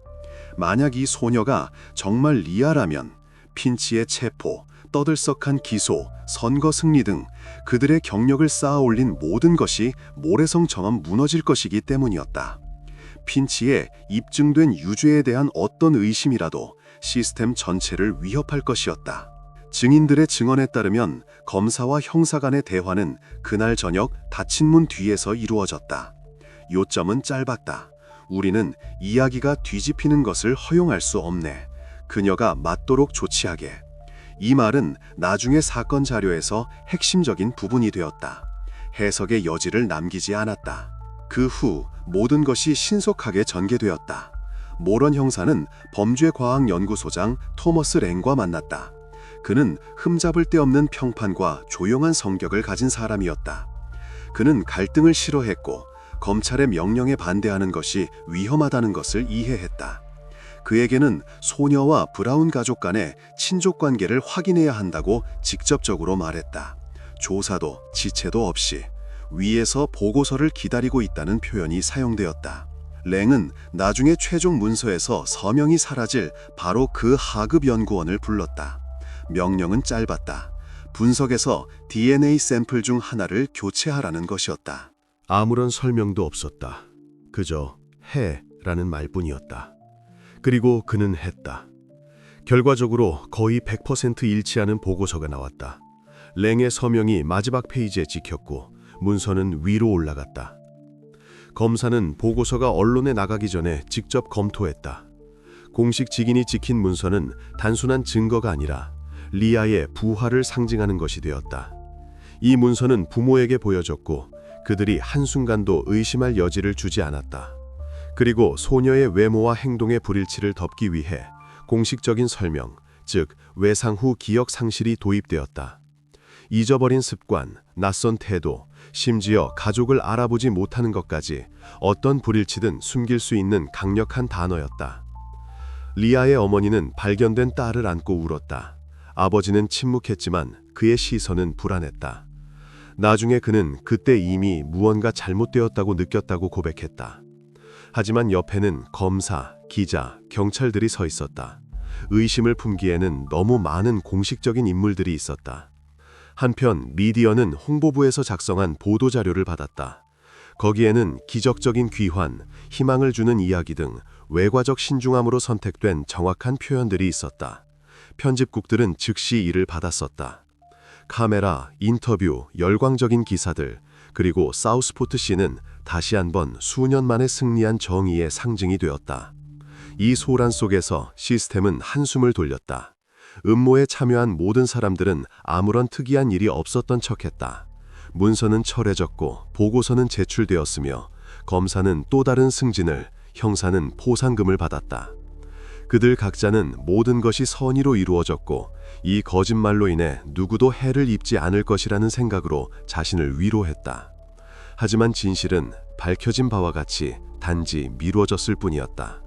만약 이 소녀가 정말 리아라면 핀치의 체포, 떠들썩한 기소, 선거 승리 등 그들의 경력을 쌓아 올린 모든 것이 모래성처럼 무너질 것이기 때문이었다. 핀치의 입증된 유죄에 대한 어떤 의심이라도 시스템 전체를 위협할 것이었다. 증인들의 증언에 따르면 검사와 형사 간의 대화는 그날 저녁 닫힌 문 뒤에서 이루어졌다. 요점은 짧았다. 우리는 이야기가 뒤집히는 것을 허용할 수 없네. 그녀가 맞도록 조치하게. 이 말은 나중에 사건 자료에서 핵심적인 부분이 되었다. 해석의 여지를 남기지 않았다. 그 후 모든 것이 신속하게 전개되었다. 모런 형사는 범죄과학연구소장 토머스 랭과 만났다. 그는 흠잡을 데 없는 평판과 조용한 성격을 가진 사람이었다. 그는 갈등을 싫어했고 검찰의 명령에 반대하는 것이 위험하다는 것을 이해했다. 그에게는 소녀와 브라운 가족 간의 친족 관계를 확인해야 한다고 직접적으로 말했다. 조사도 지체도 없이 위에서 보고서를 기다리고 있다는 표현이 사용되었다. 랭은 나중에 최종 문서에서 서명이 사라질 바로 그 하급 연구원을 불렀다. 명령은 짧았다. 분석에서 DNA 샘플 중 하나를 교체하라는 것이었다. 아무런 설명도 없었다. 그저 해라는 말뿐이었다. 그리고 그는 했다. 결과적으로 거의 100% 일치하는 보고서가 나왔다. 랭의 서명이 마지막 페이지에 찍혔고 문서는 위로 올라갔다. 검사는 보고서가 언론에 나가기 전에 직접 검토했다. 공식 직인이 찍힌 문서는 단순한 증거가 아니라 리아의 부활을 상징하는 것이 되었다. 이 문서는 부모에게 보여졌고 그들이 한순간도 의심할 여지를 주지 않았다. 그리고 소녀의 외모와 행동의 불일치를 덮기 위해 공식적인 설명, 즉 외상 후 기억 상실이 도입되었다. 잊어버린 습관, 낯선 태도, 심지어 가족을 알아보지 못하는 것까지 어떤 불일치든 숨길 수 있는 강력한 단어였다. 리아의 어머니는 발견된 딸을 안고 울었다. 아버지는 침묵했지만 그의 시선은 불안했다. 나중에 그는 그때 이미 무언가 잘못되었다고 느꼈다고 고백했다. 하지만 옆에는 검사, 기자, 경찰들이 서 있었다. 의심을 품기에는 너무 많은 공식적인 인물들이 있었다. 한편 미디어는 홍보부에서 작성한 보도자료를 받았다. 거기에는 기적적인 귀환, 희망을 주는 이야기 등 외과적 신중함으로 선택된 정확한 표현들이 있었다. 편집국들은 즉시 이를 받았었다. 카메라, 인터뷰, 열광적인 기사들, 그리고 사우스포트시는 다시 한번 수년 만에 승리한 정의의 상징이 되었다. 이 소란 속에서 시스템은 한숨을 돌렸다. 음모에 참여한 모든 사람들은 아무런 특이한 일이 없었던 척했다. 문서는 철회졌고 보고서는 제출되었으며 검사는 또 다른 승진을, 형사는 포상금을 받았다. 그들 각자는 모든 것이 선의로 이루어졌고 이 거짓말로 인해 누구도 해를 입지 않을 것이라는 생각으로 자신을 위로했다. 하지만 진실은 밝혀진 바와 같이 단지 미뤄졌을 뿐이었다.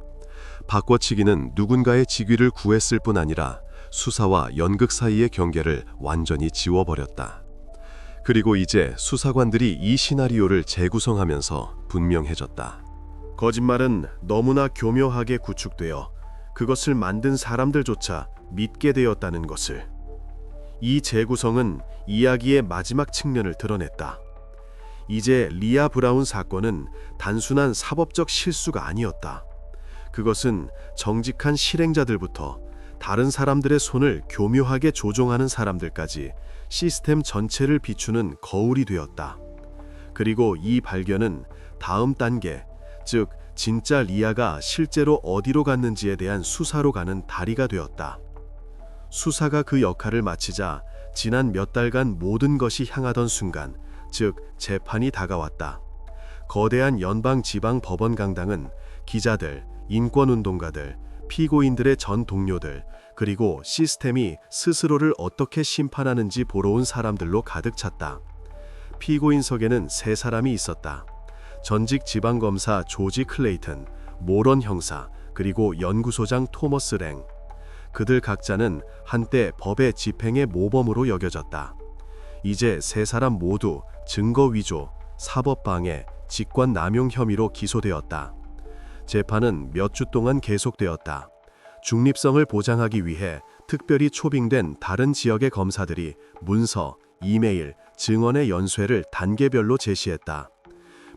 바꿔치기는 누군가의 직위를 구했을 뿐 아니라 수사와 연극 사이의 경계를 완전히 지워버렸다. 그리고 이제 수사관들이 이 시나리오를 재구성하면서 분명해졌다. 거짓말은 너무나 교묘하게 구축되어 그것을 만든 사람들조차 믿게 되었다는 것을. 이 재구성은 이야기의 마지막 측면을 드러냈다. 이제 리아 브라운 사건은 단순한 사법적 실수가 아니었다. 그것은 정직한 실행자들부터 다른 사람들의 손을 교묘하게 조종하는 사람들까지 시스템 전체를 비추는 거울이 되었다. 그리고 이 발견은 다음 단계, 즉 진짜 리아가 실제로 어디로 갔는지에 대한 수사로 가는 다리가 되었다. 수사가 그 역할을 마치자 지난 몇 달간 모든 것이 향하던 순간, 즉 재판이 다가왔다. 거대한 연방 지방 법원 강당은 기자들, 인권운동가들, 피고인들의 전 동료들, 그리고 시스템이 스스로를 어떻게 심판하는지 보러 온 사람들로 가득 찼다. 피고인석에는 세 사람이 있었다. 전직 지방검사 조지 클레이튼, 모런 형사, 그리고 연구소장 토머스 랭. 그들 각자는 한때 법의 집행의 모범으로 여겨졌다. 이제 세 사람 모두 증거 위조, 사법방해, 직권남용 혐의로 기소되었다. 재판은 몇 주 동안 계속되었다. 중립성을 보장하기 위해 특별히 초빙된 다른 지역의 검사들이 문서, 이메일, 증언의 연쇄를 단계별로 제시했다.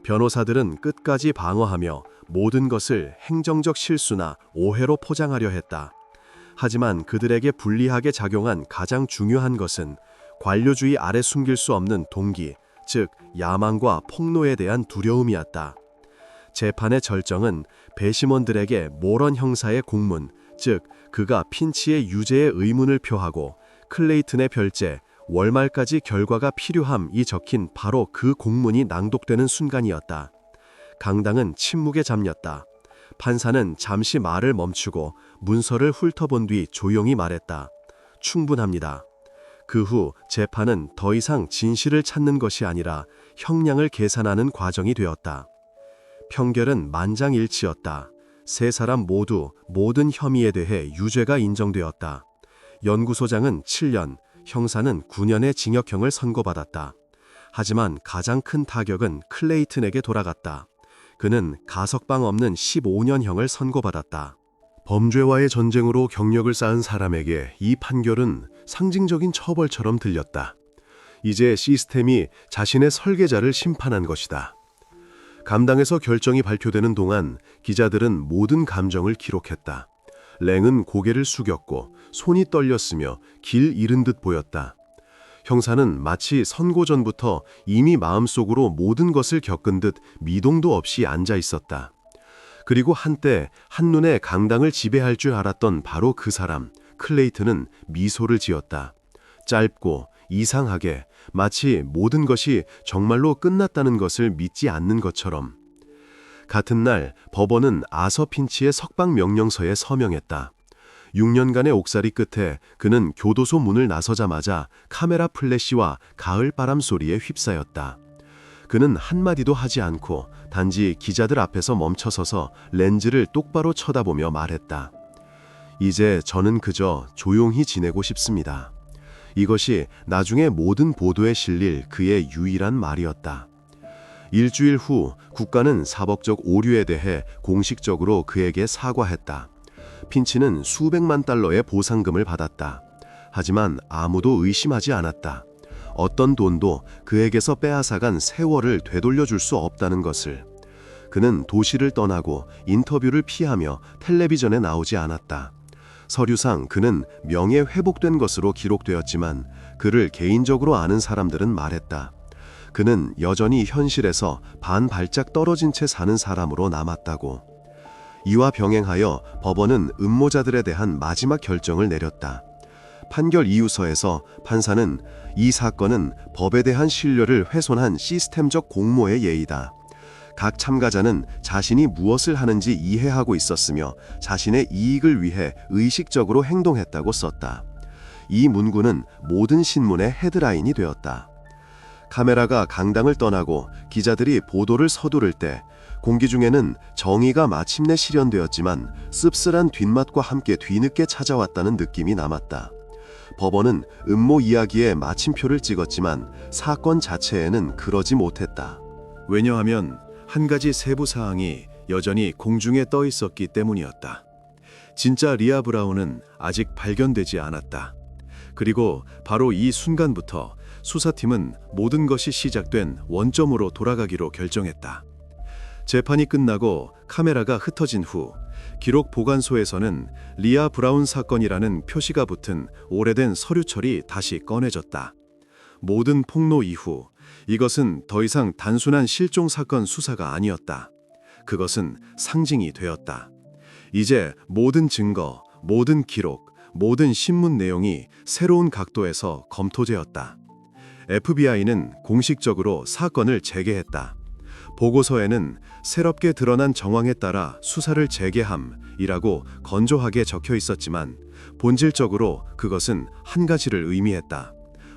변호사들은 끝까지 방어하며 모든 것을 행정적 실수나 오해로 포장하려 했다. 하지만 그들에게 불리하게 작용한 가장 중요한 것은 관료주의 아래 숨길 수 없는 동기, 즉 야망과 폭로에 대한 두려움이었다. 재판의 절정은 배심원들에게 모런 형사의 공문, 즉 그가 핀치의 유죄의 의문을 표하고 클레이튼의 별제, 월말까지 결과가 필요함이 적힌 바로 그 공문이 낭독되는 순간이었다. 강당은 침묵에 잠겼다. 판사는 잠시 말을 멈추고 문서를 훑어본 뒤 조용히 말했다. 충분합니다. 그 후 재판은 더 이상 진실을 찾는 것이 아니라 형량을 계산하는 과정이 되었다. 평결은 만장일치였다. 세 사람 모두 모든 혐의에 대해 유죄가 인정되었다. 연구소장은 7년, 형사는 9년의 징역형을 선고받았다. 하지만 가장 큰 타격은 클레이튼에게 돌아갔다. 그는 가석방 없는 15년형을 선고받았다. 범죄와의 전쟁으로 경력을 쌓은 사람에게 이 판결은 상징적인 처벌처럼 들렸다. 이제 시스템이 자신의 설계자를 심판한 것이다. 감당에서 결정이 발표되는 동안 기자들은 모든 감정을 기록했다. 랭은 고개를 숙였고 손이 떨렸으며 길 잃은 듯 보였다. 형사는 마치 선고 전부터 이미 마음속으로 모든 것을 겪은 듯 미동도 없이 앉아 있었다. 그리고 한때 한눈에 강당을 지배할 줄 알았던 바로 그 사람, 클레이튼은 미소를 지었다. 짧고 이상하게 마치 모든 것이 정말로 끝났다는 것을 믿지 않는 것처럼. 같은 날 법원은 아서 핀치의 석방 명령서에 서명했다. 6년간의 옥살이 끝에 그는 교도소 문을 나서자마자 카메라 플래시와 가을 바람 소리에 휩싸였다. 그는 한마디도 하지 않고 단지 기자들 앞에서 멈춰서서 렌즈를 똑바로 쳐다보며 말했다. 이제 저는 그저 조용히 지내고 싶습니다. 이것이 나중에 모든 보도에 실릴 그의 유일한 말이었다. 일주일 후 국가는 사법적 오류에 대해 공식적으로 그에게 사과했다. 핀치는 수백만 달러의 보상금을 받았다. 하지만 아무도 의심하지 않았다. 어떤 돈도 그에게서 빼앗아간 세월을 되돌려줄 수 없다는 것을. 그는 도시를 떠나고 인터뷰를 피하며 텔레비전에 나오지 않았다. 서류상 그는 명예 회복된 것으로 기록되었지만 그를 개인적으로 아는 사람들은 말했다. 그는 여전히 현실에서 반발짝 떨어진 채 사는 사람으로 남았다고. 이와 병행하여 법원은 음모자들에 대한 마지막 결정을 내렸다. 판결 이유서에서 판사는 이 사건은 법에 대한 신뢰를 훼손한 시스템적 공모의 예이다. 각 참가자는 자신이 무엇을 하는지 이해하고 있었으며 자신의 이익을 위해 의식적으로 행동했다고 썼다. 이 문구는 모든 신문의 헤드라인이 되었다. 카메라가 강당을 떠나고 기자들이 보도를 서두를 때 공기 중에는 정의가 마침내 실현되었지만 씁쓸한 뒷맛과 함께 뒤늦게 찾아왔다는 느낌이 남았다. 법원은 음모 이야기에 마침표를 찍었지만 사건 자체에는 그러지 못했다. 왜냐하면 한 가지 세부 사항이 여전히 공중에 떠 있었기 때문이었다. 진짜 리아 브라운은 아직 발견되지 않았다. 그리고 바로 이 순간부터 수사팀은 모든 것이 시작된 원점으로 돌아가기로 결정했다. 재판이 끝나고 카메라가 흩어진 후 기록 보관소에서는 리아 브라운 사건이라는 표시가 붙은 오래된 서류철이 다시 꺼내졌다. 모든 폭로 이후 이것은 더 이상 단순한 실종 사건 수사가 아니었다. 그것은 상징이 되었다. 이제 모든 증거, 모든 기록, 모든 신문 내용이 새로운 각도에서 검토되었다. FBI는 공식적으로 사건을 재개했다. 보고서에는 새롭게 드러난 정황에 따라 수사를 재개함이라고 건조하게 적혀 있었지만 본질적으로 그것은 한 가지를 의미했다.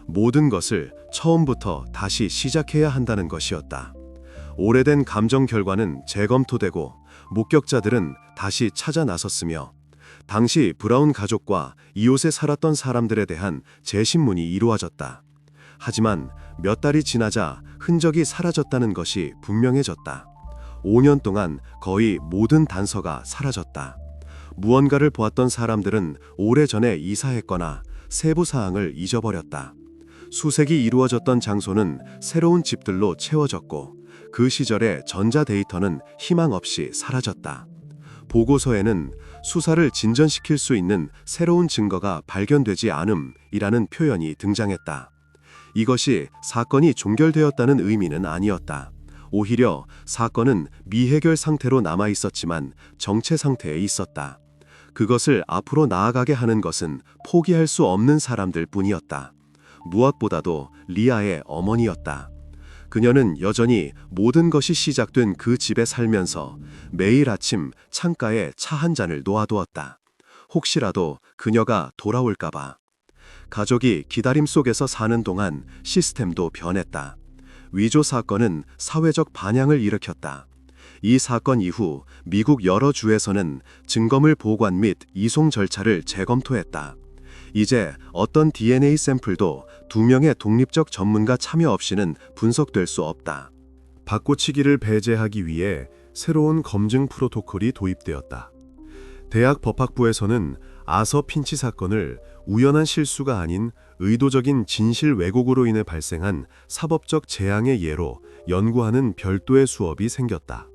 모든 것을 처음부터 다시 시작해야 한다는 것이었다. 오래된 감정 결과는 재검토되고 목격자들은 다시 찾아 나섰으며 당시 브라운 가족과 이웃에 살았던 사람들에 대한 재신문이 이루어졌다. 하지만 몇 달이 지나자 흔적이 사라졌다는 것이 분명해졌다. 5년 동안 거의 모든 단서가 사라졌다. 무언가를 보았던 사람들은 오래전에 이사했거나 세부 사항을 잊어버렸다. 수색이 이루어졌던 장소는 새로운 집들로 채워졌고 그 시절의 전자 데이터는 희망 없이 사라졌다. 보고서에는 수사를 진전시킬 수 있는 새로운 증거가 발견되지 않음이라는 표현이 등장했다. 이것이 사건이 종결되었다는 의미는 아니었다. 오히려 사건은 미해결 상태로 남아 있었지만 정체 상태에 있었다. 그것을 앞으로 나아가게 하는 것은 포기할 수 없는 사람들 뿐이었다. 무엇보다도 리아의 어머니였다. 그녀는 여전히 모든 것이 시작된 그 집에 살면서 매일 아침 창가에 차 한 잔을 놓아두었다. 혹시라도 그녀가 돌아올까봐. 가족이 기다림 속에서 사는 동안 시스템도 변했다. 위조 사건은 사회적 반향을 일으켰다. 이 사건 이후 미국 여러 주에서는 증거물 보관 및 이송 절차를 재검토했다. 이제 어떤 DNA 샘플도 2명의 독립적 전문가 참여 없이는 분석될 수 없다. 바꿔치기를 배제하기 위해 새로운 검증 프로토콜이 도입되었다. 대학 법학부에서는 아서 핀치 사건을 우연한 실수가 아닌 의도적인 진실 왜곡으로 인해 발생한 사법적 재앙의 예로 연구하는 별도의 수업이 생겼다.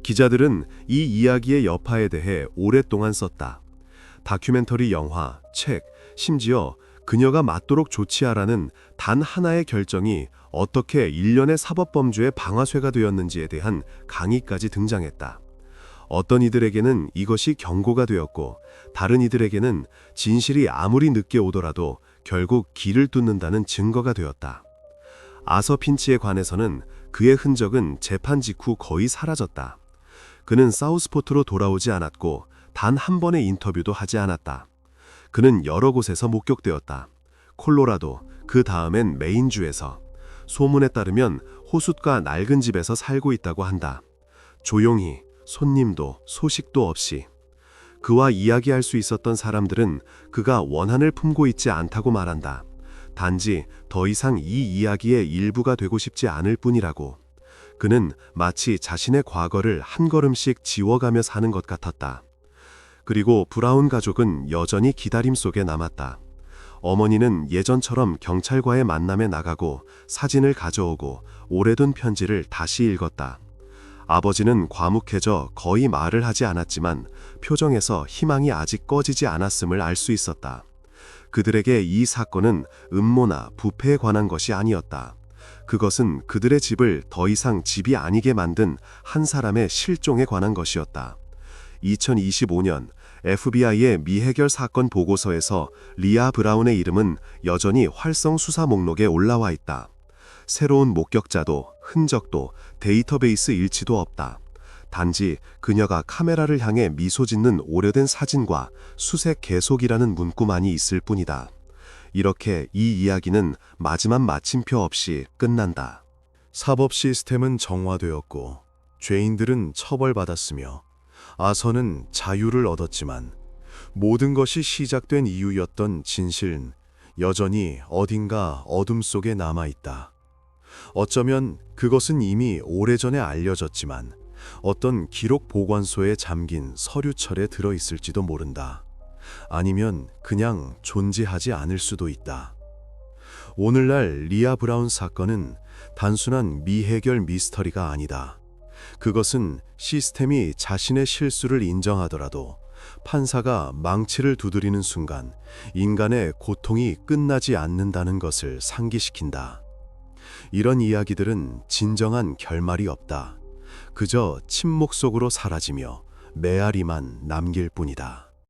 기자들은 이 이야기의 여파에 대해 오랫동안 썼다. 다큐멘터리 영화, 책, 심지어 그녀가 맞도록 조치하라는 단 하나의 결정이 어떻게 일련의 사법범죄의 방아쇠가 되었는지에 대한 강의까지 등장했다. 어떤 이들에게는 이것이 경고가 되었고, 다른 이들에게는 진실이 아무리 늦게 오더라도 결국 길을 뚫는다는 증거가 되었다. 아서 핀치에 관해서는 그의 흔적은 재판 직후 거의 사라졌다. 그는 사우스포트로 돌아오지 않았고 단 한 번의 인터뷰도 하지 않았다. 그는 여러 곳에서 목격되었다. 콜로라도, 그 다음엔 메인주에서. 소문에 따르면 호숫가 낡은 집에서 살고 있다고 한다. 조용히, 손님도 소식도 없이. 그와 이야기할 수 있었던 사람들은 그가 원한을 품고 있지 않다고 말한다. 단지 더 이상 이 이야기의 일부가 되고 싶지 않을 뿐이라고. 그는 마치 자신의 과거를 한 걸음씩 지워가며 사는 것 같았다. 그리고 브라운 가족은 여전히 기다림 속에 남았다. 어머니는 예전처럼 경찰과의 만남에 나가고 사진을 가져오고 오래둔 편지를 다시 읽었다. 아버지는 과묵해져 거의 말을 하지 않았지만 표정에서 희망이 아직 꺼지지 않았음을 알 수 있었다. 그들에게 이 사건은 음모나 부패에 관한 것이 아니었다. 그것은 그들의 집을 더 이상 집이 아니게 만든 한 사람의 실종에 관한 것이었다. 2025년 FBI의 미해결 사건 보고서에서 리아 브라운의 이름은 여전히 활성 수사 목록에 올라와 있다. 새로운 목격자도 흔적도 데이터베이스 일치도 없다. 단지 그녀가 카메라를 향해 미소 짓는 오래된 사진과 수색 계속이라는 문구만이 있을 뿐이다. 이렇게 이 이야기는 마지막 마침표 없이 끝난다. 사법 시스템은 정화되었고 죄인들은 처벌받았으며 아서는 자유를 얻었지만 모든 것이 시작된 이유였던 진실은 여전히 어딘가 어둠 속에 남아있다. 어쩌면 그것은 이미 오래전에 알려졌지만 어떤 기록 보관소에 잠긴 서류철에 들어있을지도 모른다. 아니면 그냥 존재하지 않을 수도 있다. 오늘날 리아 브라운 사건은 단순한 미해결 미스터리가 아니다. 그것은 시스템이 자신의 실수를 인정하더라도 판사가 망치를 두드리는 순간 인간의 고통이 끝나지 않는다는 것을 상기시킨다. 이런 이야기들은 진정한 결말이 없다. 그저 침묵 속으로 사라지며 메아리만 남길 뿐이다.